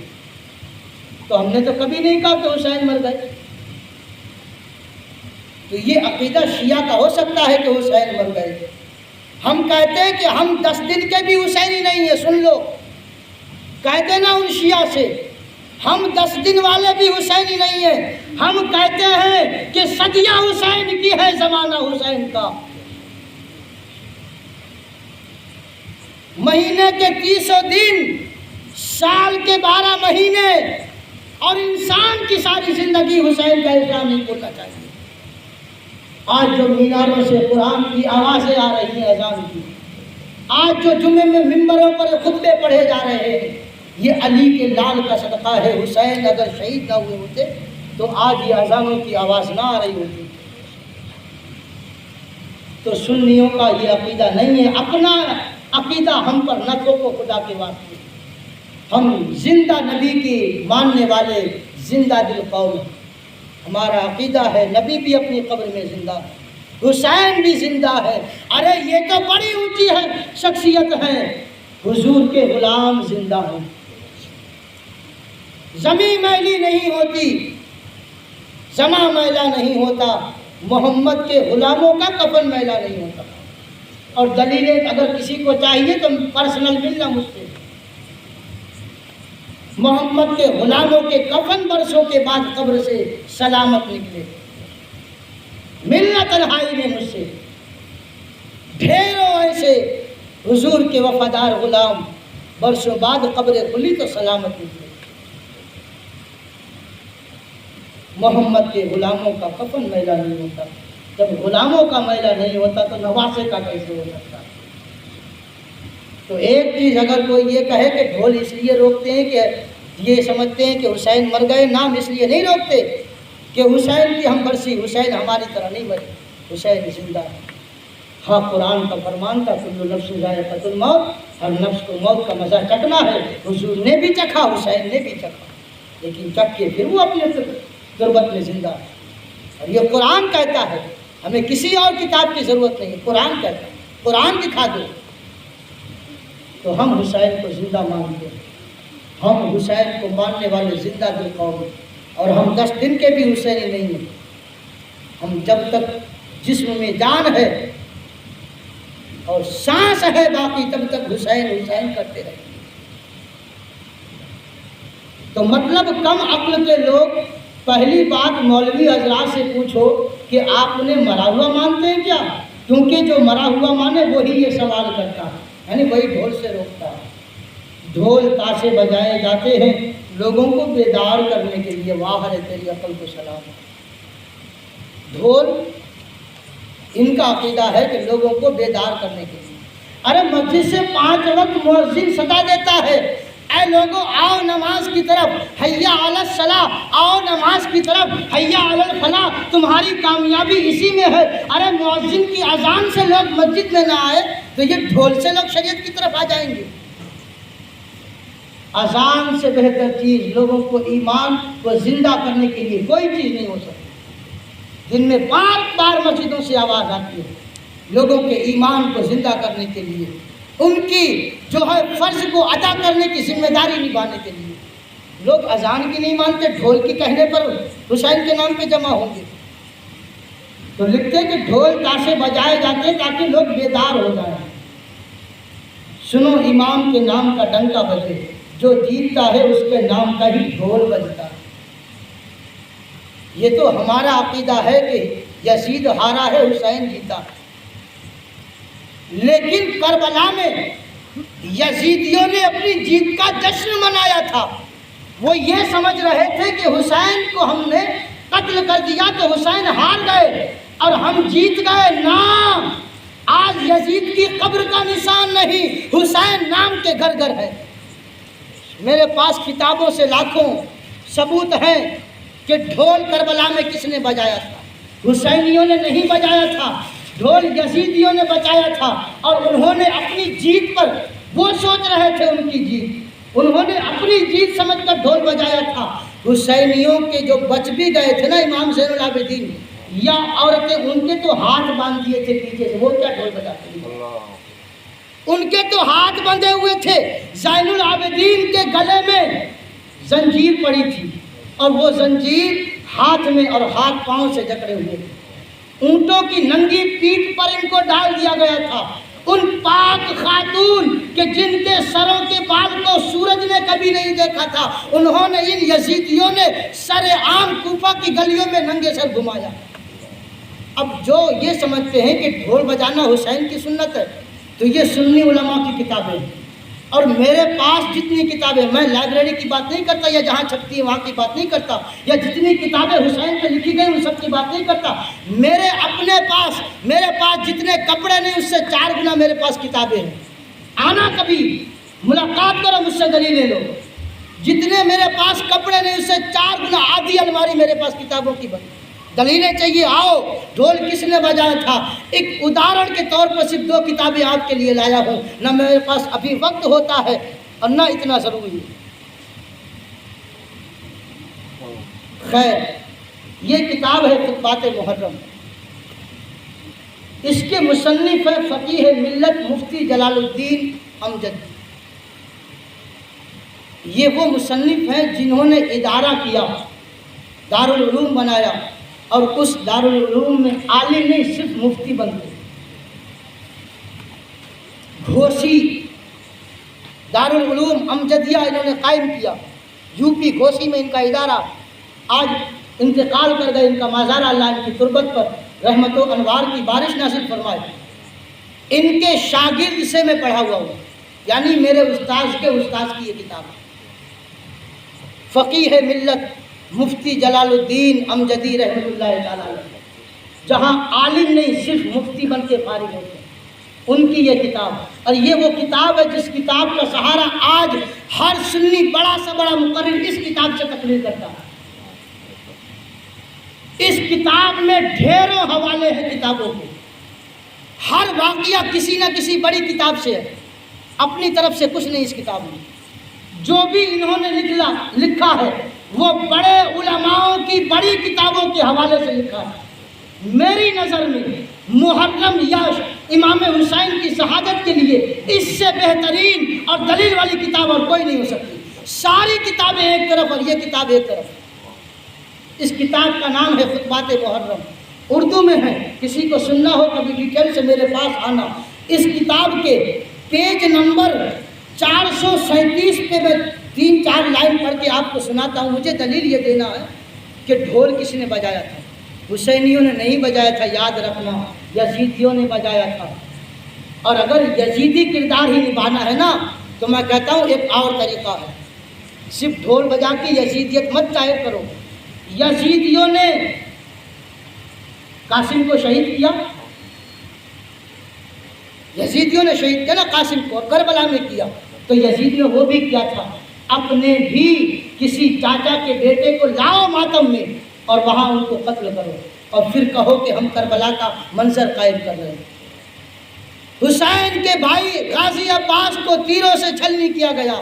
تو ہم نے تو کبھی نہیں کہا کہ حسین مر گئے۔ تو یہ عقیدہ شیعہ کا ہو سکتا ہے کہ حسین مر گئے۔ ہم کہتے ہیں کہ ہم 10 دن کے بھی حسینی نہیں ہیں، سن لو، کہتے نا ان شیعہ سے، ہم 10 دن والے بھی حسینی نہیں ہیں۔ ہم کہتے ہیں کہ صدیہ حسین کی ہے، زمانہ حسین کا۔ مہینے کے 30 دن، سال کے 12 مہینے، اور انسان کی ساری زندگی حسین کا الزام نہیں بولنا چاہیے۔ آج جو میناروں سے قرآن کی آوازیں آ رہی ہیں اذان کی، آج جو جمعے میں ممبروں پر خطبے پڑھے جا رہے ہیں، یہ علی کے لال کا صدقہ ہے۔ حسین اگر شہید نہ ہوئے ہوتے تو آج یہ اذانوں کی آواز نہ آ رہی ہوتی۔ تو سنیوں کا یہ عقیدہ نہیں ہے، اپنا عقیدہ ہم پر نہ تھوپو خدا کے واسطے۔ ہم زندہ نبی کی ماننے والے زندہ دل قوم ہیں۔ ہمارا عقیدہ ہے نبی بھی اپنی قبر میں زندہ ہے، حسین بھی زندہ ہے۔ ارے یہ تو بڑی اونچی ہے شخصیت ہے، حضور کے غلام زندہ ہیں۔ زمین میلی نہیں ہوتی، زماں میلا نہیں ہوتا، محمد کے غلاموں کا کفن میلا نہیں ہوتا۔ اور دلیلیں اگر کسی کو چاہیے تو پرسنل ملنا مجھ سے۔ محمد کے غلاموں کے کفن برسوں کے بعد قبر سے سلامت نکلے، ملنا تنہائی میں مجھ سے۔ ڈھیروں ایسے حضور کے وفادار غلام برسوں بعد قبر کھلی تو سلامت نکلے۔ محمد کے غلاموں کا کفن میلا نہیں ہوتا، جب غلاموں کا میلا نہیں ہوتا تو نواسے کا کیسے ہو سکتا؟ تو ایک چیز اگر کوئی یہ کہے کہ ڈھول اس لیے روکتے ہیں کہ یہ سمجھتے ہیں کہ حسین مر گئے، نام اس لیے نہیں روکتے کہ حسین کی ہم برسی، حسین ہماری طرح نہیں مرے، حسین زندہ ہے۔ ہاں قرآن کا فرمان تھا کل نفس ذائقۃ الموت، ہر نفس کو موت کا مزہ چکھنا ہے۔ حضور نے بھی چکھا، حسین نے بھی چکھا، لیکن چکھ کے پھر وہ اپنے تربت میں زندہ ہے۔ اور یہ قرآن کہتا ہے، ہمیں کسی اور کتاب کی ضرورت نہیں ہے، قرآن کہتا ہے۔ قرآن دکھا دو تو ہم حسین کو زندہ مانتے ہیں۔ ہم حسین کو ماننے والے زندہ دل قوم ہیں، اور ہم 10 دن کے بھی حسینی نہیں ہیں۔ ہم جب تک جسم میں جان ہے اور سانس ہے باقی تب تک حسین حسین کرتے رہیں گے۔ تو مطلب کم عقل کے لوگ پہلی بات مولوی حضرات سے پوچھو کہ آپ انہیں مرا ہوا مانتے ہیں کیا؟ کیونکہ جو مرا ہوا مانے وہی یہ سوال کرتا ہے، یعنی وہی ڈھول سے روکتا ہے۔ ڈھول تاشے بجائے جاتے ہیں لوگوں کو بیدار کرنے کے لیے، واہ رے تیری عقل کو سلام۔ ڈھول ان کا عقیدہ ہے کہ لوگوں کو بیدار کرنے کے لیے، ارے مسجد سے 5 وقت مؤذن صدا دیتا ہے، اے لوگوں آؤ نماز کی طرف، حیا علی الصلاۃ، آؤ نماز کی طرف، حیا علی الفلاح، تمہاری کامیابی اسی میں ہے۔ ارے مؤذن کی اذان سے لوگ مسجد میں نہ آئے تو یہ ڈھول سے لوگ شریعت کی طرف آ جائیں گے۔ اذان سے بہتر چیز لوگوں کو ایمان کو زندہ کرنے کے لیے کوئی چیز نہیں ہو سکتی۔ دن میں بار بار مسجدوں سے آواز آتی ہے لوگوں کے ایمان کو زندہ کرنے کے لیے، ان کی جو ہے فرض کو ادا کرنے کی ذمہ داری نبھانے کے لیے۔ لوگ اذان کی نہیں مانتے، ڈھول کے کہنے پر حسین کے نام پہ جمع ہوں گے۔ تو لکھتے کہ ڈھول تاشے بجائے جاتے ہیں تاکہ لوگ بیدار ہو جائیں۔ سنو امام کے نام کا ڈنکا بجے، جو جیتتا ہے اس کے نام کا ہی ڈھول بجتا ہے۔ یہ تو ہمارا عقیدہ ہے کہ یزید ہارا ہے حسین جیتا، لیکن کربلا میں یزیدیوں نے اپنی جیت کا جشن منایا تھا۔ وہ یہ سمجھ رہے تھے کہ حسین کو ہم نے قتل کر دیا تو حسین ہار گئے اور ہم جیت گئے۔ نا، آج یزید کی قبر کا نشان نہیں، حسین نام کے گھر گھر ہے۔ میرے پاس کتابوں سے لاکھوں ثبوت ہیں کہ ڈھول کربلا میں کس نے بجایا تھا؟ حسینیوں نے نہیں بجایا تھا، ڈھول یزیدیوں نے بجایا تھا، اور انہوں نے اپنی جیت پر، وہ سوچ رہے تھے ان کی جیت، انہوں نے اپنی جیت سمجھ کر ڈھول بجایا تھا۔ حسینیوں کے جو بچ بھی گئے تھے نا امام زین العابدین یا عورتیں، ان کے تو ہاتھ باندھ دیے تھے پیچھے سے، وہ کیا ڈھول بجاتے تھے؟ ان کے تو ہاتھ بندھے ہوئے تھے۔ زین العابدین کے گلے میں زنجیر پڑی تھی اور وہ زنجیر ہاتھ میں اور ہاتھ پاؤں سے جکڑے ہوئے تھے۔ اونٹوں کی ننگی پیٹھ پر ان کو ڈال دیا گیا تھا۔ ان پاک خاتون کہ جن کے سروں کے بال کو سورج نے کبھی نہیں دیکھا تھا، انہوں نے ان یزیدیوں نے سر عام کوفہ کی گلیوں میں ننگے سر گھمایا۔ اب جو یہ سمجھتے ہیں کہ ڈھول بجانا حسین کی سنت ہے، تو یہ سنی علماء کی کتابیں ہیں، اور میرے پاس جتنی کتابیں، میں لائبریری کی بات نہیں کرتا یا جہاں چھپتی ہے وہاں کی بات نہیں کرتا، یا جتنی کتابیں حسین پہ لکھی گئی ان سب کی بات نہیں کرتا، میرے اپنے پاس، میرے پاس جتنے کپڑے نہیں اس سے 4 گنا میرے پاس کتابیں ہیں۔ آنا کبھی ملاقات کرو مجھ سے دلیل لے لو، جتنے میرے پاس کپڑے نہیں اس سے 4 گنا آدھی الماری میرے پاس کتابوں کی بنی، دلیلیں چاہیے آؤ۔ ڈھول کس نے بجایا تھا؟ ایک ادہرن کے طور پر صرف 2 کتابیں آپ کے لیے لایا ہوں، نہ میرے پاس ابھی وقت ہوتا ہے اور نہ اتنا ضروری ہے۔ خیر، یہ کتاب ہے خطبات محرم، اس کے مصنف ہے فقیہ ملت مفتی جلال الدین امجدی۔ یہ وہ مصنف ہیں جنہوں نے ادارہ کیا، دارالعلوم بنایا، اور اس دارالعلوم میں عالم نہیں صرف مفتی بن گئے۔ گھوسی دارالعلوم امجدیہ انہوں نے قائم کیا، یو پی گھوسی میں ان کا ادارہ، آج انتقال کر گئے، ان کا مزار اللہ ان کی تربت پر رحمت و انوار کی بارش نازل فرمائے۔ ان کے شاگرد سے میں پڑھا ہوا ہوں، یعنی میرے استاذ کے استاذ کی یہ کتاب ہے، فقیہ ملت مفتی جلال الدین امجدی رحمۃ اللہ تعالیٰ علیہ، جہاں عالم نہیں صرف مفتی بن کے فارغ ہوتے ہیں، ان کی یہ کتاب، اور یہ وہ کتاب ہے جس کتاب کا سہارا آج ہر سنی بڑا سے بڑا مقرر اس کتاب سے تقریر کرتا ہے۔ اس کتاب میں ڈھیروں حوالے ہیں کتابوں کے، ہر واقعہ کسی نہ کسی بڑی کتاب سے ہے، اپنی طرف سے کچھ نہیں۔ اس کتاب میں جو بھی انہوں نے لکھا ہے وہ بڑے علماؤں کی بڑی کتابوں کے حوالے سے لکھا ہے۔ میری نظر میں محرم یا امام حسین کی شہادت کے لیے اس سے بہترین اور دلیل والی کتاب اور کوئی نہیں ہو سکتی۔ ساری کتابیں ایک طرف اور یہ کتاب ایک طرف۔ اس کتاب کا نام ہے خطبات محرم۔ اردو میں ہے، کسی کو سننا ہو کبھی ڈیٹیل سے میرے پاس آنا۔ اس کتاب کے پیج نمبر 437 پہ میں 3-4 لائن پڑھ کے آپ کو سناتا ہوں۔ مجھے دلیل یہ دینا ہے کہ ڈھول کس نے بجایا تھا۔ حسینیوں نے نہیں بجایا تھا، یاد رکھنا، یزیدیوں نے بجایا تھا۔ اور اگر یزیدی کردار ہی نبھانا ہے نا تو میں کہتا ہوں ایک اور طریقہ ہے، صرف ڈھول بجا کے یزیدیت مت ظاہر کرو۔ یزیدیوں نے قاسم کو شہید کیا، یزیدیوں نے شہید کیا نا قاسم کو، اور کربلا میں کیا۔ تو یزیدیوں وہ بھی کیا تھا، اپنے بھی کسی چاچا کے بیٹے کو لاؤ ماتم میں اور وہاں ان کو قتل کرو، اور پھر کہو کہ ہم کربلا کا منظر قائم کر رہے ہیں۔ حسین کے بھائی غازی عباس کو تیروں سے چھلنی کیا گیا۔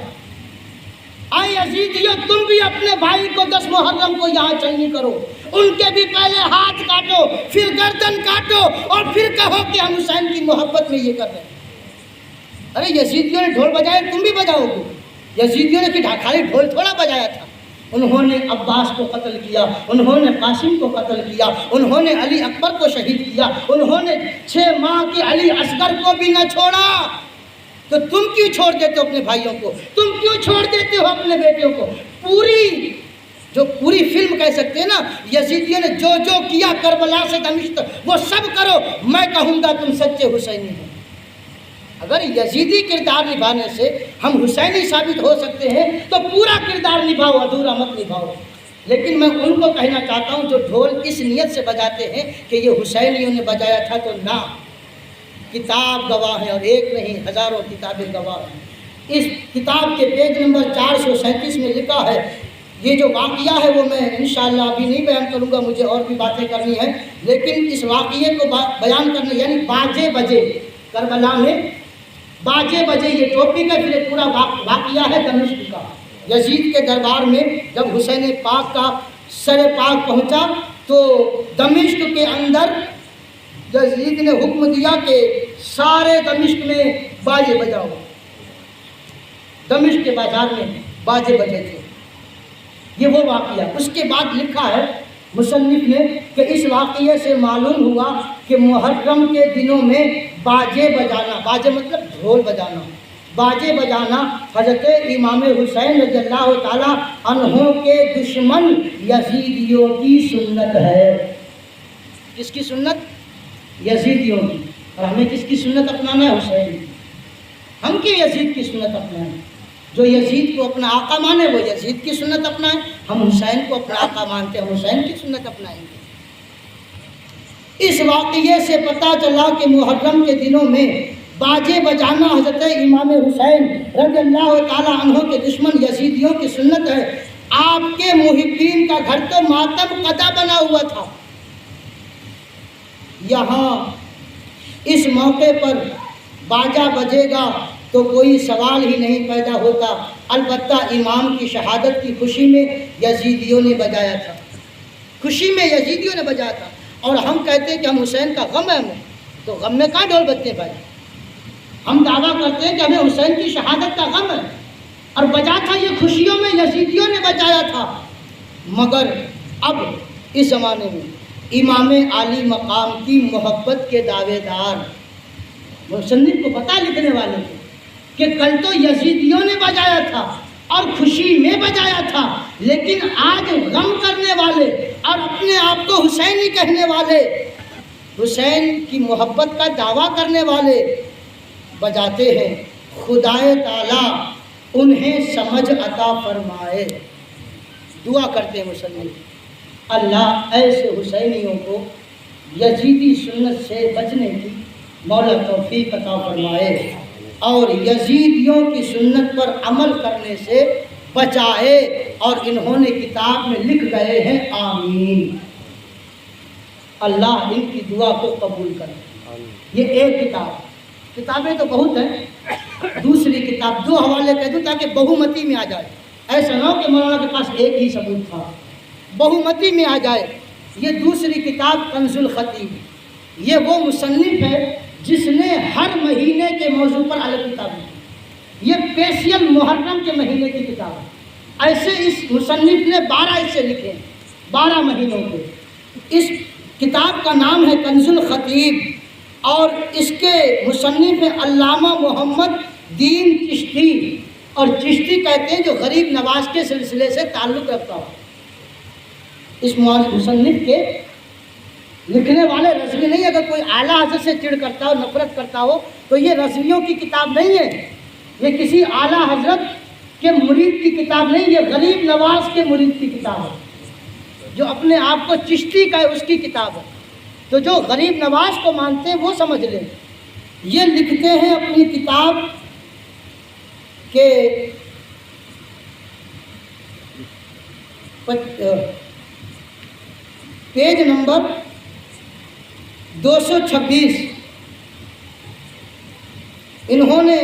اے یزیدیوں، تم بھی اپنے بھائی کو 10 محرم کو یہاں چھلنی کرو، ان کے بھی پہلے ہاتھ کاٹو، پھر گردن کاٹو، اور پھر کہو کہ ہم حسین کی محبت میں یہ کر رہے ہیں۔ ارے یزیدیوں نے ڈھول بجایا، تم بھی بجاؤ گے؟ یزیدیوں نے خالی ڈھول تھوڑا بجایا تھا۔ انہوں نے عباس کو قتل کیا، انہوں نے قاسم کو قتل کیا، انہوں نے علی اکبر کو شہید کیا، انہوں نے 6 ماہ کے علی اصغر کو بھی نہ چھوڑا۔ تو تم کیوں چھوڑ دیتے ہو اپنے بھائیوں کو؟ تم کیوں چھوڑ دیتے ہو اپنے بیٹیوں کو؟ پوری فلم کہہ سکتے ہیں نا، یزیدیوں نے جو جو کیا کربلا سے دمشق وہ سب کرو، میں کہوں گا تم سچے حسینی ہو۔ اگر یزیدی کردار نبھانے سے ہم حسینی ثابت ہو سکتے ہیں تو پورا کردار نبھاؤ، ادھورا مت نبھاؤ۔ لیکن میں ان کو کہنا چاہتا ہوں جو ڈھول اس نیت سے بجاتے ہیں کہ یہ حسینیوں نے بجایا تھا، تو نہ، کتاب گواہ ہے، اور ایک نہیں ہزاروں کتابیں گواہ ہیں۔ اس کتاب کے پیج نمبر 437 میں لکھا ہے، یہ جو واقعہ ہے وہ میں انشاءاللہ ابھی نہیں بیان کروں گا، مجھے اور بھی باتیں کرنی ہیں، لیکن اس واقعے کو بیان کرنے، یعنی باجے بجے کربلا میں باجے بجے یہ ٹاپک ہے۔ پھر ایک پورا واقعہ ہے دمشق کا۔ یزید کے دربار میں جب حسین پاک کا سر پاک پہنچا تو دمشق کے اندر یزید نے حکم دیا کہ سارے دمشق میں باجے بجاؤ۔ دمشق کے بازار میں باجے بجے تھے۔ یہ وہ واقعہ۔ اس کے بعد لکھا ہے مصنف نے کہ اس واقعے سے معلوم ہوا کہ محرم کے دنوں میں باجے بجانا، باجے مطلب ڈھول بجانا، باجے بجانا حضرت امام حسین رضی اللہ تعالیٰ عنہ کے دشمن یزیدیوں کی سنت ہے۔ کس کی سنت؟ یزیدیوں کی۔ اور ہمیں کس کی سنت اپنانا ہے؟ حسین کی۔ ہم کیوں یزید کی سنت اپنائیں؟ جو یزید کو اپنا آقا مانے وہ یزید کی سنت اپنائیں، ہم حسین کو اپنا آقا مانتے ہیں، ہم حسین کی سنت اپنائیں گے۔ اس واقعے سے پتہ چلا کہ محرم کے دنوں میں باجے بجانا حضرت امام حسین رضی اللہ تعالیٰ عنہ کے دشمن یزیدیوں کی سنت ہے۔ آپ کے محبین کا گھر تو ماتم قدا بنا ہوا تھا۔ یہاں اس موقع پر باجا بجے گا تو کوئی سوال ہی نہیں پیدا ہوتا، البتہ امام کی شہادت کی خوشی میں یزیدیوں نے بجایا تھا، خوشی میں یزیدیوں نے بجایا تھا۔ اور ہم کہتے ہیں کہ ہم حسین کا غم ہے ہمیں، تو غم میں کہاں ڈھول بجتے بھائی؟ ہم دعویٰ کرتے ہیں کہ ہمیں حسین کی شہادت کا غم ہے، اور بجا تھا یہ خوشیوں میں یزیدیوں نے بجایا تھا۔ مگر اب اس زمانے میں امام عالی مقام کی محبت کے دعوے دار مصنف کو پتہ لکھنے والے کو کہ کل تو یزیدیوں نے بجایا تھا اور خوشی میں بجایا تھا، لیکن آج غم کرنے والے اور اپنے آپ کو حسینی کہنے والے، حسین کی محبت کا دعویٰ کرنے والے بجاتے ہیں۔ خدائے تعالیٰ انہیں سمجھ عطا فرمائے۔ دعا کرتے ہیں مصنف، اللہ ایسے حسینیوں کو یزیدی سنت سے بچنے کی مولا توفیق عطا فرمائے، اور یزیدیوں کی سنت پر عمل کرنے سے بچائے، اور انہوں نے کتاب میں لکھ گئے ہیں آمین۔ اللہ ان کی دعا کو قبول کرے۔ یہ ایک کتابیں تو بہت ہیں، دوسری کتاب 2 حوالے کہہ دوں تاکہ بہومتی میں آ جائے، ایسا نہ ہو کہ مولانا کے پاس ایک ہی ثبوت تھا، بہومتی میں آ جائے۔ یہ دوسری کتاب کنز الخطیب، یہ وہ مصنف ہے جس نے ہر مہینے کے موضوع پر الگ کتاب لکھی، یہ اسپیشل محرم کے مہینے کی کتاب ہے۔ ایسے اس مصنف نے 12 حصے لکھے ہیں 12 مہینوں کے۔ اس کتاب کا نام ہے کنز الخطیب، اور اس کے مصنف علامہ محمد دین چشتی، اور چشتی کہتے ہیں جو غریب نواز کے سلسلے سے تعلق رکھتا ہو۔ اس مصنف کے لکھنے والے رضوی نہیں، اگر کوئی اعلیٰ حضرت سے چڑ کرتا ہو، نفرت کرتا ہو تو یہ رضویوں کی کتاب نہیں ہے، یہ کسی اعلیٰ حضرت کے مرید کی کتاب نہیں، یہ غریب نواز کے مرید کی کتاب ہے، جو اپنے آپ کو چشتی کا ہے اس کی کتاب ہے۔ تو جو غریب نواز کو مانتے ہیں وہ سمجھ لیں۔ یہ لکھتے ہیں اپنی کتاب کہ پیج نمبر 226 انہوں نے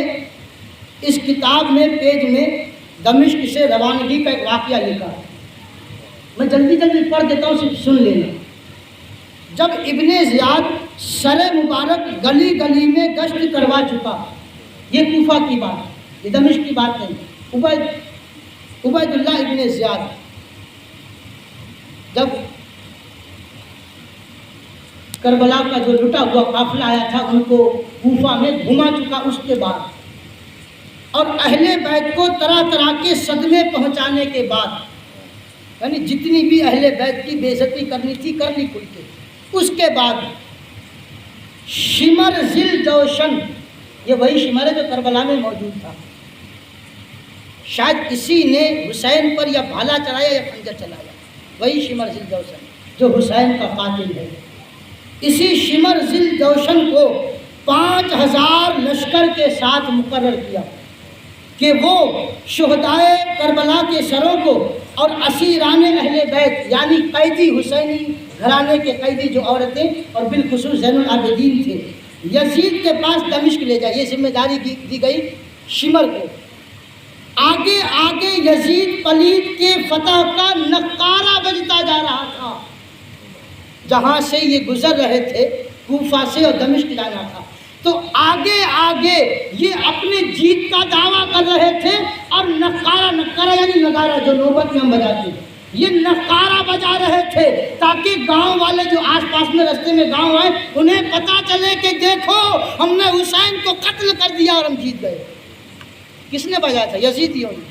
اس کتاب میں پیج میں دمشق سے روانگی کا ایک واقعہ لکھا ہے۔ میں جلدی پڑھ دیتا ہوں، صرف سن لینا۔ جب ابن زیاد سر مبارک گلی گلی میں گشت کروا چکا، یہ کوفہ کی بات، یہ دمشق کی بات نہیں، عبید اللہ ابن زیاد جب کربلا کا جو لٹا ہوا قافلہ آیا تھا ان کو کوفہ میں گھما چکا، اس کے بعد اور اہل بیت کو طرح طرح کے صدمے پہنچانے کے بعد، یعنی جتنی بھی اہل بیت کی بے عزتی کرنی تھی کر لی کل کے، اس کے بعد شمر ذل جوشن، یہ وہی شمر ہے جو کربلا میں موجود تھا، شاید اسی نے حسین پر یا بھالا چلایا یا خنجر چلایا، وہی شمر ذل جوشن جو حسین کا قاتل ہے۔ اسی شمر ذل جوشن کو 5000 لشکر کے ساتھ مقرر کیا کہ وہ شہدائے کربلا کے سروں کو اور اسیران اہل بیت یعنی قیدی حسینی گھرانے کے قیدی جو عورتیں اور بالخصوص زین العابدین تھے، یزید کے پاس دمشق لے جائے، یہ ذمہ داری دی گئی شمر کو۔ آگے آگے یزید پلید کے فتح کا نقارہ بجتا جا رہا تھا، جہاں سے یہ گزر رہے تھے کوفہ سے اور دمشق جانا تھا، تو آگے آگے یہ اپنے جیت کا دعویٰ کر رہے تھے، اور نقارہ یعنی نگارہ جو نوبت میں ہم بجاتے ہیں، یہ نقارہ بجا رہے تھے تاکہ گاؤں والے جو آس پاس میں رستے میں گاؤں آئے انہیں پتا چلے کہ دیکھو ہم نے حسین کو قتل کر دیا اور ہم جیت گئے۔ کس نے بجایا تھا؟ یزیدیوں نے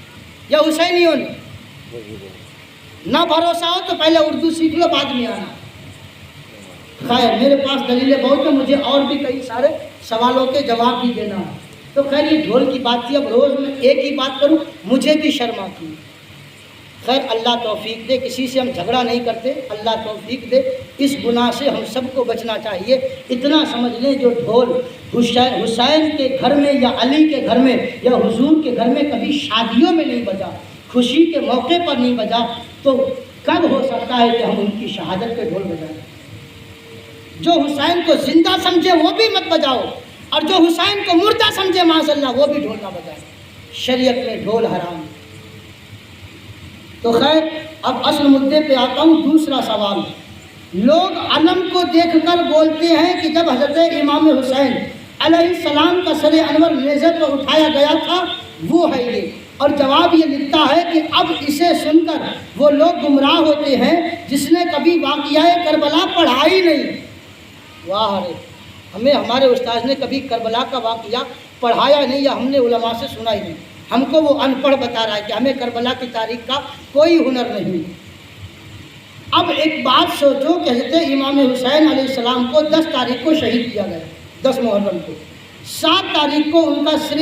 یا حسینیوں نے؟ نہ بھروسہ ہو تو پہلے اردو سیکھ لو، بعد میں آنا۔ خیر میرے پاس دلیلیں بہت ہیں، مجھے اور بھی کئی سارے سوالوں کے جواب بھی دینا ہے، تو خیر یہ ڈھول کی بات تھی، اب روز میں ایک ہی بات کروں مجھے بھی شرم آتی ہے۔ خیر اللہ توفیق دے، کسی سے ہم جھگڑا نہیں کرتے، اللہ توفیق دے، اس گناہ سے ہم سب کو بچنا چاہیے۔ اتنا سمجھ لیں جو ڈھول حسین کے گھر میں یا علی کے گھر میں یا حضور کے گھر میں کبھی شادیوں میں نہیں بجا، خوشی کے موقع پر نہیں بجا، تو کب ہو سکتا ہے کہ ہم ان کی شہادت پہ ڈھول بجائیں؟ جو حسین کو زندہ سمجھے وہ بھی مت بجاؤ، اور جو حسین کو مردہ سمجھے معاذ اللہ وہ بھی ڈھول نہ بجائے، شریعت میں ڈھول حرام۔ تو خیر اب اصل مدعے پہ آتا ہوں۔ دوسرا سوال، لوگ علم کو دیکھ کر بولتے ہیں کہ جب حضرت امام حسین علیہ السلام کا سر انور نیزے پر اٹھایا گیا تھا وہ ہے یہ، اور جواب یہ لکھتا ہے کہ اب اسے سن کر وہ لوگ گمراہ ہوتے ہیں جس نے کبھی واقعہ کربلا پڑھا ہی نہیں۔ واہ رے، ہمیں ہمارے استاذ نے کبھی کربلا کا واقعہ پڑھایا نہیں، یا ہم نے علماء سے سنا ہی نہیں، ہم کو وہ ان پڑھ بتا رہا ہے کہ ہمیں کربلا کی تاریخ کا کوئی ہنر نہیں۔ اب ایک بات سوچو کہ حضرت امام حسین علیہ السلام کو 10 تاریخ کو شہید کیا گیا، 10 محرم کو، 7 تاریخ کو ان کا سر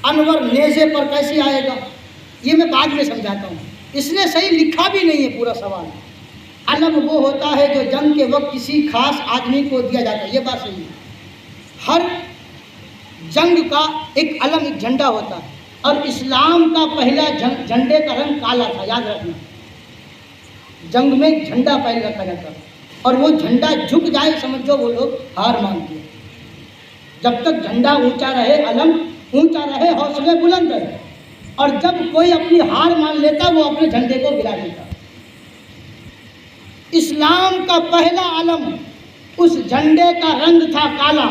انور نیزے پر کیسے آئے گا؟ یہ میں بعد میں سمجھاتا ہوں، اس نے صحیح لکھا بھی نہیں ہے پورا سوال۔ علم وہ ہوتا ہے جو جنگ کے وقت کسی خاص آدمی کو دیا جاتا ہے، یہ بات صحیح ہے، ہر جنگ کا ایک علم، ایک جھنڈا ہوتا ہے، اور اسلام کا پہلا جھنڈے کا رنگ کالا تھا، یاد رکھنا، جنگ میں جھنڈا پہلے رکھا جاتا ہے، اور وہ جھنڈا جھک جائے سمجھو وہ لوگ ہار مانتے ہیں۔ جب تک جھنڈا اونچا رہے، علم اونچا رہے، حوصلے بلند رہے، اور جب کوئی اپنی ہار مان لیتا وہ اپنے جھنڈے کو گرا دیتا۔ اسلام کا پہلا علم اس جھنڈے کا رنگ تھا کالا،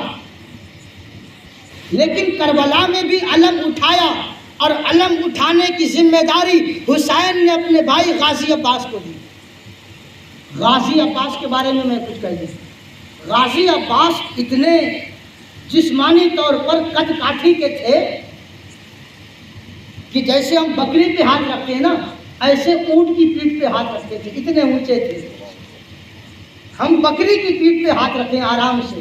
لیکن کربلا میں بھی علم اٹھایا، اور علم اٹھانے کی ذمہ داری حسین نے اپنے بھائی غازی عباس کو دی۔ غازی عباس کے بارے میں کچھ کہہ دوں. غازی عباس اتنے جسمانی طور پر قد کاٹھی کے تھے کہ جیسے ہم بکری پہ ہاتھ رکھتے ہیں نا، ایسے اونٹ کی پیٹھ پہ ہاتھ رکھتے تھے، اتنے اونچے تھے. ہم بکری کی پیٹھ پہ ہاتھ رکھیں آرام سے.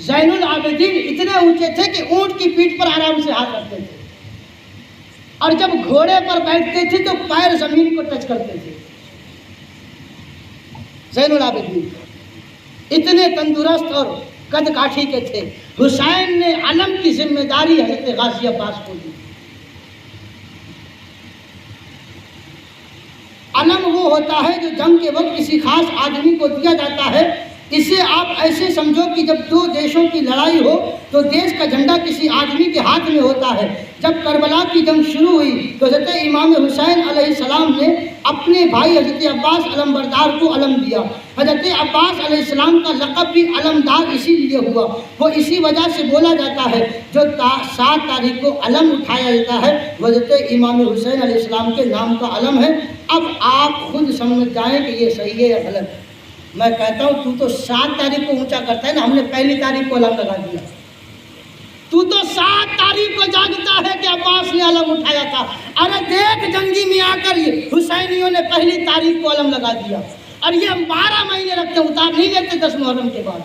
زین العابدین اتنے اونچے تھے کہ اونٹ کی پیٹھ پر آرام سے ہاتھ رکھتے تھے، اور جب گھوڑے پر بیٹھتے تھے تو پیر زمین کو ٹچ کرتے تھے. زین العابدین اتنے تندرست اور قد کاٹھی کے تھے. حسین نے علم کی ذمہ داری حضرت غازی عباس کو دی. علم وہ ہوتا ہے جو جنگ کے وقت کسی خاص آدمی کو دیا جاتا ہے. اسے آپ ایسے سمجھو کہ جب دو دیشوں کی لڑائی ہو تو دیش کا جھنڈا کسی آدمی کے ہاتھ میں ہوتا ہے. جب کربلا کی جنگ شروع ہوئی تو حضرت امام حسین علیہ السلام نے اپنے بھائی حضرت عباس علمبردار کو علم دیا. حضرت عباس علیہ السلام کا لقب بھی علمدار اسی لیے ہوا. وہ اسی وجہ سے بولا جاتا ہے جو 7 تاریخ کو علم اٹھایا جاتا ہے وہ حضرت امام حسین علیہ السلام کے نام کا علم ہے. اب آپ خود سمجھ جائیں کہ یہ صحیح ہے یا غلط. میں کہتا ہوں تو 7 تاریخ کو اونچا کرتا ہے نا، ہم نے پہلی تاریخ کو علم لگا دیا. تو 7 تاریخ کو جانتا ہے کہ عباس نے علم اٹھایا تھا. ارے دیکھ جنگی میں آ کر حسینیوں نے پہلی تاریخ کو علم لگا دیا، اور یہ 12 مہینے رکھتے، اتار نہیں لیتے 10 محرم کے بعد.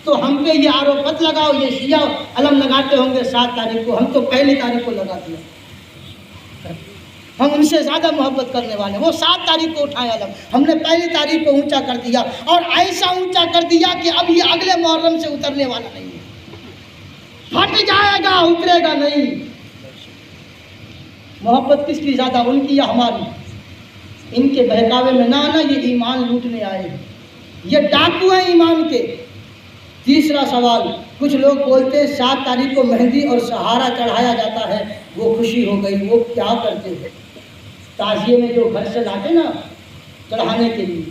تو ہم پہ یہ آروپ مت لگاؤ یہ شیعہ علم لگاتے ہوں گے 7 تاریخ کو. ہم تو پہلی تاریخ کو لگا دیا. ہم ان سے زیادہ محبت کرنے والے. وہ 7 تاریخ کو اٹھائے علم، ہم نے پہلی تاریخ کو اونچا کر دیا، اور ایسا اونچا کر دیا کہ اب یہ اگلے محرم سے اترنے والا نہیں ہے. پھٹ جائے گا، اترے گا نہیں. محبت کس کی زیادہ، ان کی یا ہماری؟ ان کے بہکاوے میں نہ آنا، یہ ایمان لوٹنے آئے، یہ ڈاکو ہیں ایمان کے. تیسرا سوال، کچھ لوگ بولتے ہیں 7 تاریخ کو مہندی اور سہارا چڑھایا جاتا ہے، وہ خوشی ہو گئی. وہ کیا کرتے ہیں؟ تعزیے میں جو گھر سے لاتے نا چڑھانے کے لیے،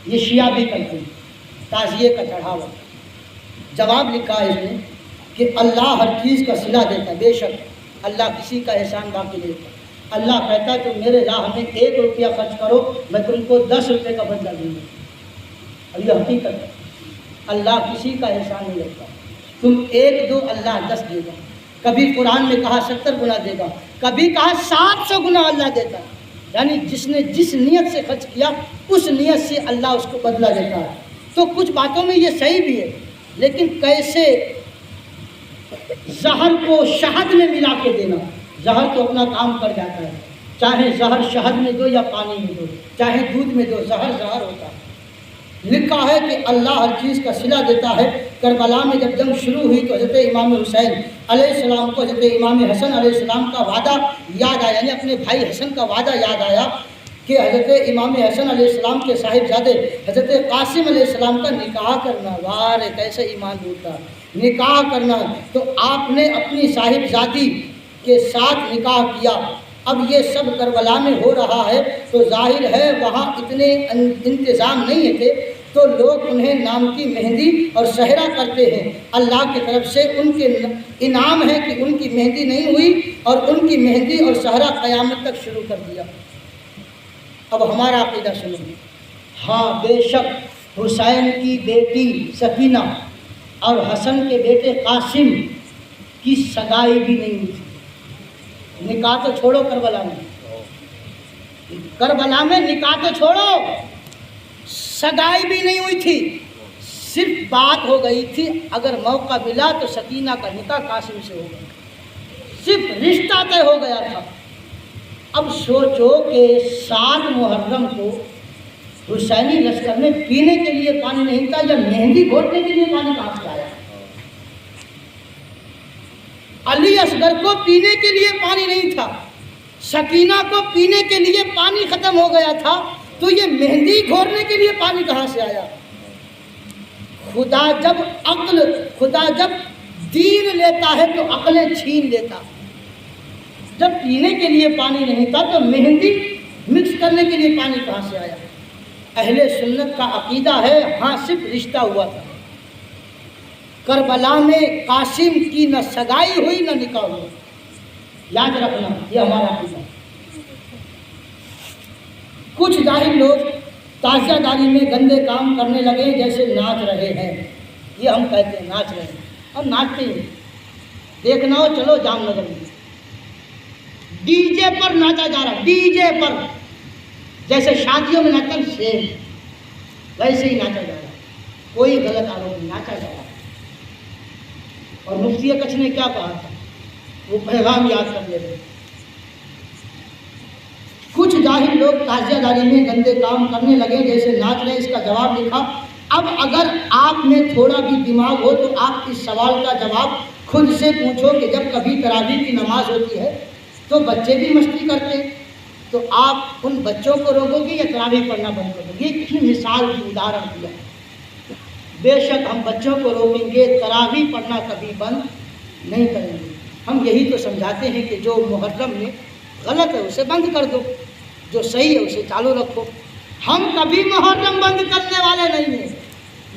یہ شیعہ بھی کرتے ہیں تعزیے کا چڑھاوا. جواب لکھا ہے اس نے کہ اللہ ہر چیز کا صلہ دیتا ہے. بے شک اللہ کسی کا احسان باقی نہیں دیتا. اللہ کہتا ہے تم میرے راہ میں 1 روپیہ خرچ کرو، میں تم کو 10 روپے کا بدلہ دوں گا. اور یہ حقیقت ہے، اللہ کسی کا احسان نہیں رکھتا. تم 1 دو، اللہ 10 دے گا. کبھی قرآن میں کہا 70 گنا دے گا، کبھی کہا 700 گنا اللہ دیتا ہے. یعنی جس نے جس نیت سے خرچ کیا اس نیت سے اللہ اس کو بدلہ دیتا ہے. تو کچھ باتوں میں یہ صحیح بھی ہے، لیکن کیسے زہر کو شہد میں ملا کے دینا؟ زہر تو اپنا کام کر جاتا ہے، چاہے زہر شہد میں دو یا پانی میں دو، چاہے دودھ میں دو، زہر زہر ہوتا ہے. لکھا ہے کہ اللہ ہر چیز کا صلہ دیتا ہے. کربلا میں جب جنگ شروع ہوئی تو حضرت امام حسین علیہ السلام کو حضرت امام حسن علیہ السلام کا وعدہ یاد آیا، یعنی اپنے بھائی حسن کا وعدہ یاد آیا کہ حضرت امام حسن علیہ السلام کے صاحبزادے حضرت قاسم علیہ السلام کا نکاح کرنا. وارے کیسے ایمان لوٹا، نکاح کرنا. تو آپ نے اپنی صاحبزادی کے ساتھ نکاح کیا. اب یہ سب کربلا میں ہو رہا ہے تو ظاہر ہے وہاں اتنے انتظام نہیں تھے، تو لوگ انہیں نام کی مہندی اور صحرا کرتے ہیں. اللہ کی طرف سے ان کے انعام ہے کہ ان کی مہندی نہیں ہوئی، اور ان کی مہندی اور صحرا قیامت تک شروع کر دیا. اب ہمارا عقیدہ سنو. ہاں بے شک حسین کی بیٹی سکینہ اور حسن کے بیٹے قاسم کی سگائی بھی نہیں ہوئی تھی. نکاح تو چھوڑو، کربلا میں نکاح تو چھوڑو، سگائی بھی نہیں ہوئی تھی. صرف بات ہو گئی تھی اگر موقع ملا تو سکینہ کا نکاح قاسم سے ہو گیا، صرف رشتہ طے ہو گیا تھا. اب سوچو کہ 7 محرم کو حسینی لشکر میں پینے کے لیے پانی نہیں تھا، یا مہندی گھوٹنے کے لیے پانی کہاں سے آیا؟ علی اصغر کو پینے کے لیے پانی نہیں تھا، سکینہ کو پینے کے لیے پانی ختم ہو گیا تھا، تو یہ مہندی گھورنے کے لیے پانی کہاں سے آیا؟ خدا جب دین لیتا ہے تو عقلیں چھین لیتا. جب پینے کے لیے پانی نہیں تھا تو مہندی مکس کرنے کے لیے پانی کہاں سے آیا؟ اہل سنت کا عقیدہ ہے ہاں صرف رشتہ ہوا تھا. کربلا میں قاسم کی نہ سگائی ہوئی نہ نکاح ہوئی. یاد رکھنا یہ ہمارا عقیدہ. کچھ ظاہر لوگ تعزیہ داری میں گندے کام کرنے لگے جیسے ناچ رہے ہیں. یہ ہم کہتے ہیں ناچ رہے ہیں، اور ناچتے ہیں. دیکھنا ہو چلو جام نگر میں ڈی جے پر ناچا جا رہا، ڈی جے پر، جیسے شادیوں میں ناچتے ہیں سیم ویسے ہی ناچا جا رہا. کوئی غلط آروپ نہیں، ناچا جا رہا. اور مفتی کچھ نے کیا کہا تھا، وہ پیغام یاد کر لیتے. کچھ جاہل لوگ تعزیہ داری میں گندے کام کرنے لگے جیسے ناچ رہے. اس کا جواب لکھا، اب اگر آپ میں تھوڑا بھی دماغ ہو تو آپ اس سوال کا جواب خود سے پوچھو کہ جب کبھی تراویح کی نماز ہوتی ہے تو بچے بھی مستی کرتے، تو آپ ان بچوں کو روکو گے یا تراویح پڑھنا بند کرو گے؟ یہ کتنی مثال کی ادہرن دیا. بے شک ہم بچوں کو روکیں گے، تراویح پڑھنا کبھی بند نہیں کریں گے. ہم یہی تو سمجھاتے ہیں کہ جو محرم میں غلط ہے اسے بند کر دو، جو صحیح ہے اسے چالو رکھو. ہم کبھی محرم بند کرنے والے نہیں ہیں.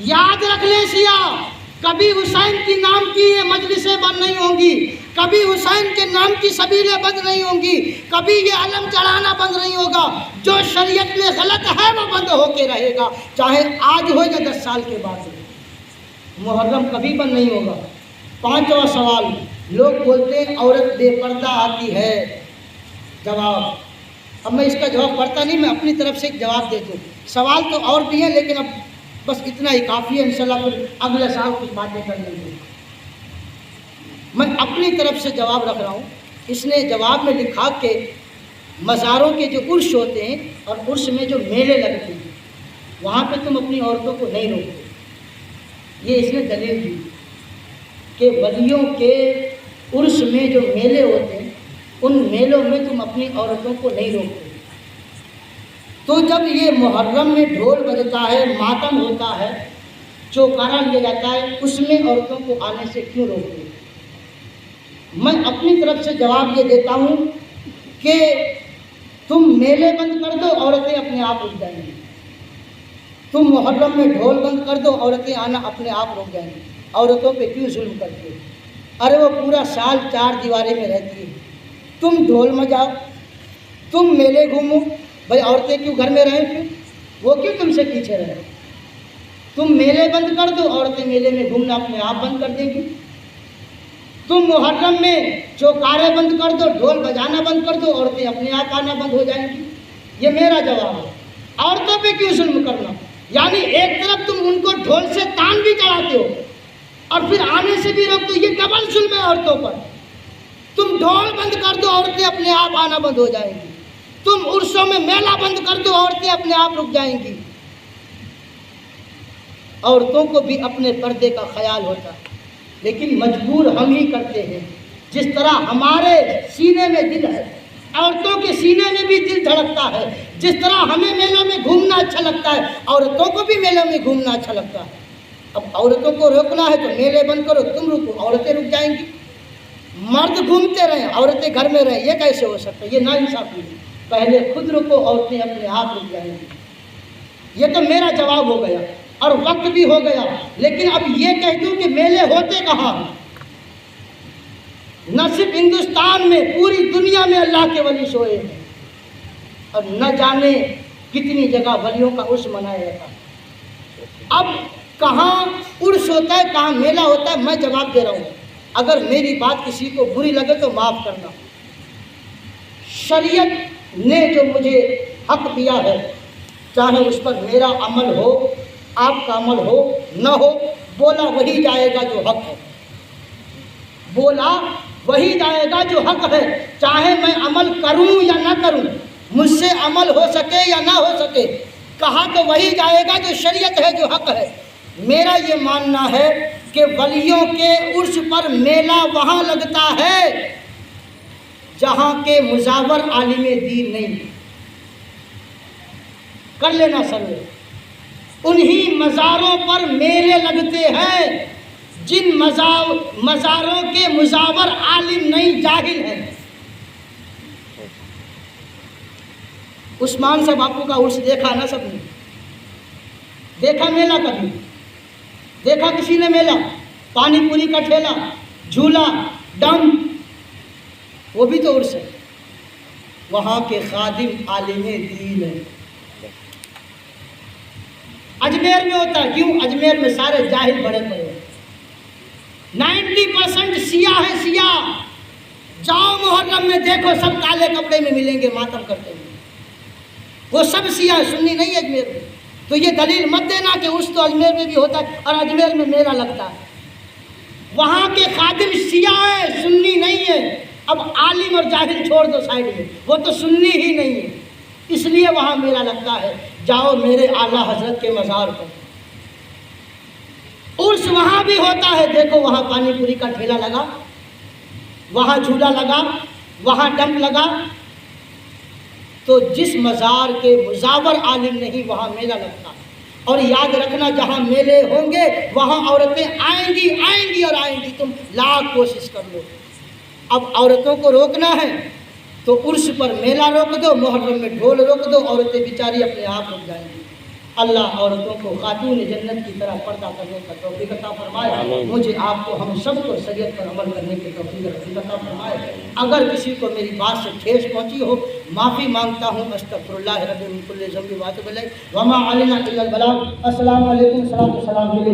یاد رکھ لیں سیاہ، کبھی حسین کی نام کی یہ مجلسیں بند نہیں ہوں گی، کبھی حسین کے نام کی سبیلیں بند نہیں ہوں گی، کبھی یہ علم چڑھانا بند نہیں ہوگا. جو شریعت میں غلط ہے وہ بند ہو کے رہے گا، چاہے آج ہو یا 10 سال کے بعد ہو. محرم کبھی بند نہیں ہوگا. 5واں سوال، لوگ بولتے ہیں عورت بے پردہ آتی ہے. جواب، اب میں اس کا جواب پڑھتا نہیں، میں اپنی طرف سے ایک جواب دیتا ہوں. سوال تو اور بھی ہیں لیکن اب بس اتنا ہی کافی ہے، انشاءاللہ پھر اگلے سال کچھ باتیں کر لیں گے. میں اپنی طرف سے جواب رکھ رہا ہوں. اس نے جواب میں لکھا کہ مزاروں کے جو عرس ہوتے ہیں اور عرس میں جو میلے لگتے ہیں وہاں پہ تم اپنی عورتوں کو نہیں روکتے. یہ اس نے دلیل دی کہ ولیوں کے عرس میں جو میلے ہوتے ہیں ان میلوں میں تم اپنی عورتوں کو نہیں روکتے. تو جب یہ محرم میں ڈھول بجتا ہے، ماتم ہوتا ہے، چوکارا لیا جاتا ہے، اس میں عورتوں کو آنے سے کیوں روکتے؟ میں اپنی طرف سے جواب یہ دیتا ہوں کہ تم میلے بند کر دو، عورتیں اپنے آپ رک جائیں گی. تم محرم میں ڈھول بند کر دو، عورتیں آنا اپنے آپ رک جائیں گی. عورتوں پہ کیوں ظلم کرتے؟ ارے وہ پورا سال 4 دیواریں میں رہتی ہے. تم ڈھول مجاؤ، تم میلے گھومو. بھائی عورتیں کیوں گھر میں رہیں؟ پھر وہ کیوں تم سے پیچھے رہیں؟ تم میلے بند کر دو، عورتیں میلے میں گھومنا اپنے آپ بند کر دیں گی. تم محرم میں چوکارے بند کر دو، ڈھول بجانا بند کر دو، عورتیں اپنے آپ آنا بند ہو جائیں گی. یہ میرا جواب ہے. عورتوں پہ کیوں ظلم کرنا؟ یعنی ایک طرف تم ان کو ڈھول سے تان بھی چڑھاتے ہو اور پھر آنے سے بھی روک دو. یہ ڈبل ظلم ہے عورتوں پر. تم ڈھول بند کر دو، عورتیں اپنے آپ آنا بند ہو جائیں گی. تم عرسوں میں میلہ بند کر دو، عورتیں اپنے آپ رک جائیں گی. عورتوں کو بھی اپنے پردے کا خیال ہوتا ہے لیکن مجبور ہم ہی کرتے ہیں. جس طرح ہمارے سینے میں دل ہے، عورتوں کے سینے میں بھی دل دھڑکتا ہے. جس طرح ہمیں میلوں میں گھومنا اچھا لگتا ہے، عورتوں کو بھی میلوں میں گھومنا اچھا لگتا ہے. اب عورتوں کو روکنا ہے تو میلے بند کرو، تم رکو، عورتیں رک جائیں گی. مرد گھومتے رہیں، عورتیں گھر میں رہیں، یہ کیسے ہو سکتا ہے؟ یہ ناانصافی ہے. پہلے خود رکو، عورتیں اپنے آپ رک جائیں گی. یہ تو میرا جواب ہو گیا اور وقت بھی ہو گیا. لیکن اب یہ کہہ دوں کہ میلے ہوتے کہاں؟ نہ صرف ہندوستان میں، پوری دنیا میں اللہ کے ولی سوئے ہیں اور نہ جانے کتنی جگہ ولیوں کا عرس منایا جاتا ہے. اب کہاں عرس ہوتا ہے، کہاں میلہ ہوتا ہے؟ میں جواب دے رہا ہوں. اگر میری بات کسی کو بری لگے تو معاف کرنا. شریعت نے جو مجھے حق دیا ہے، چاہے اس پر میرا عمل ہو، آپ کا عمل ہو نہ ہو، بولا وہی جائے گا جو حق ہے. بولا وہی جائے گا جو حق ہے، چاہے میں عمل کروں یا نہ کروں، مجھ سے عمل ہو سکے یا نہ ہو سکے. کہا تو وہی جائے گا جو شریعت ہے، جو حق ہے. میرا یہ ماننا ہے کہ ولیوں کے عرس پر میلہ وہاں لگتا ہے جہاں کے مزاور عالم دین نہیں. کر لینا سروے. انہی مزاروں پر میلے لگتے ہیں جن مزاروں کے مزاور عالم نہیں، جاہل ہیں. عثمان صاحب باپو کا عرس دیکھا نا سب نے؟ دیکھا میلہ کبھی؟ دیکھا کسی نے میلہ؟ پانی پوری کا ٹھیلا، جھولا، ڈم، وہ بھی تو عرس ہے. وہاں کے خادم عالم دین ہے. اجمیر میں ہوتا ہے، کیوں؟ اجمیر میں سارے جاہل بڑے پڑے ہیں، 90% سیاہ ہے، سیاہ۔ جاؤ محرم میں دیکھو، سب کالے کپڑے میں ملیں گے ماتم کرتے ہوئے، وہ سب سیاہ، سنی نہیں ہے اجمیر میں۔ تو یہ دلیل مت دینا کہ اس تو اجمیر میں بھی ہوتا ہے اور اجمیر میں میلہ لگتا ہے۔ وہاں کے خادم سیاہ ہے، سنی نہیں ہے۔ اب عالم اور جاہل چھوڑ دو سائڈ میں، وہ تو سنی ہی نہیں ہے، اس لیے وہاں میلہ لگتا ہے۔ جاؤ میرے اعلیٰ حضرت کے مزار پر، عرس وہاں بھی ہوتا ہے، دیکھو وہاں پانی پوری کا ٹھیلا لگا، وہاں جھولا لگا، وہاں ڈمپ لگا۔ تو جس مزار کے مزاور عالم نہیں وہاں میلہ لگتا۔ اور یاد رکھنا جہاں میلے ہوں گے وہاں عورتیں آئیں گی اور آئیں گی، تم لاکھ کوشش کر لو۔ اب عورتوں کو روکنا ہے تو عرس پر میلہ روک دو، محرم میں ڈھول روک دو، عورتیں بیچاری اپنے آپ رک جائیں گی۔ اللہ عورتوں کو خاتون جنت کی طرح پردہ کرنے کا توفیق عطا فرمائے، مجھے آپ کو ہم سب کو شریعت پر عمل کرنے کی توفیق عطا فرمائے۔ اگر کسی کو میری بات سے ٹھیس پہنچی ہو معافی مانگتا ہوں، استغفر اللہ رب من کل ذنب واتوب الیہ، وما علینا الا البلاغ۔ السلام علیکم، السلام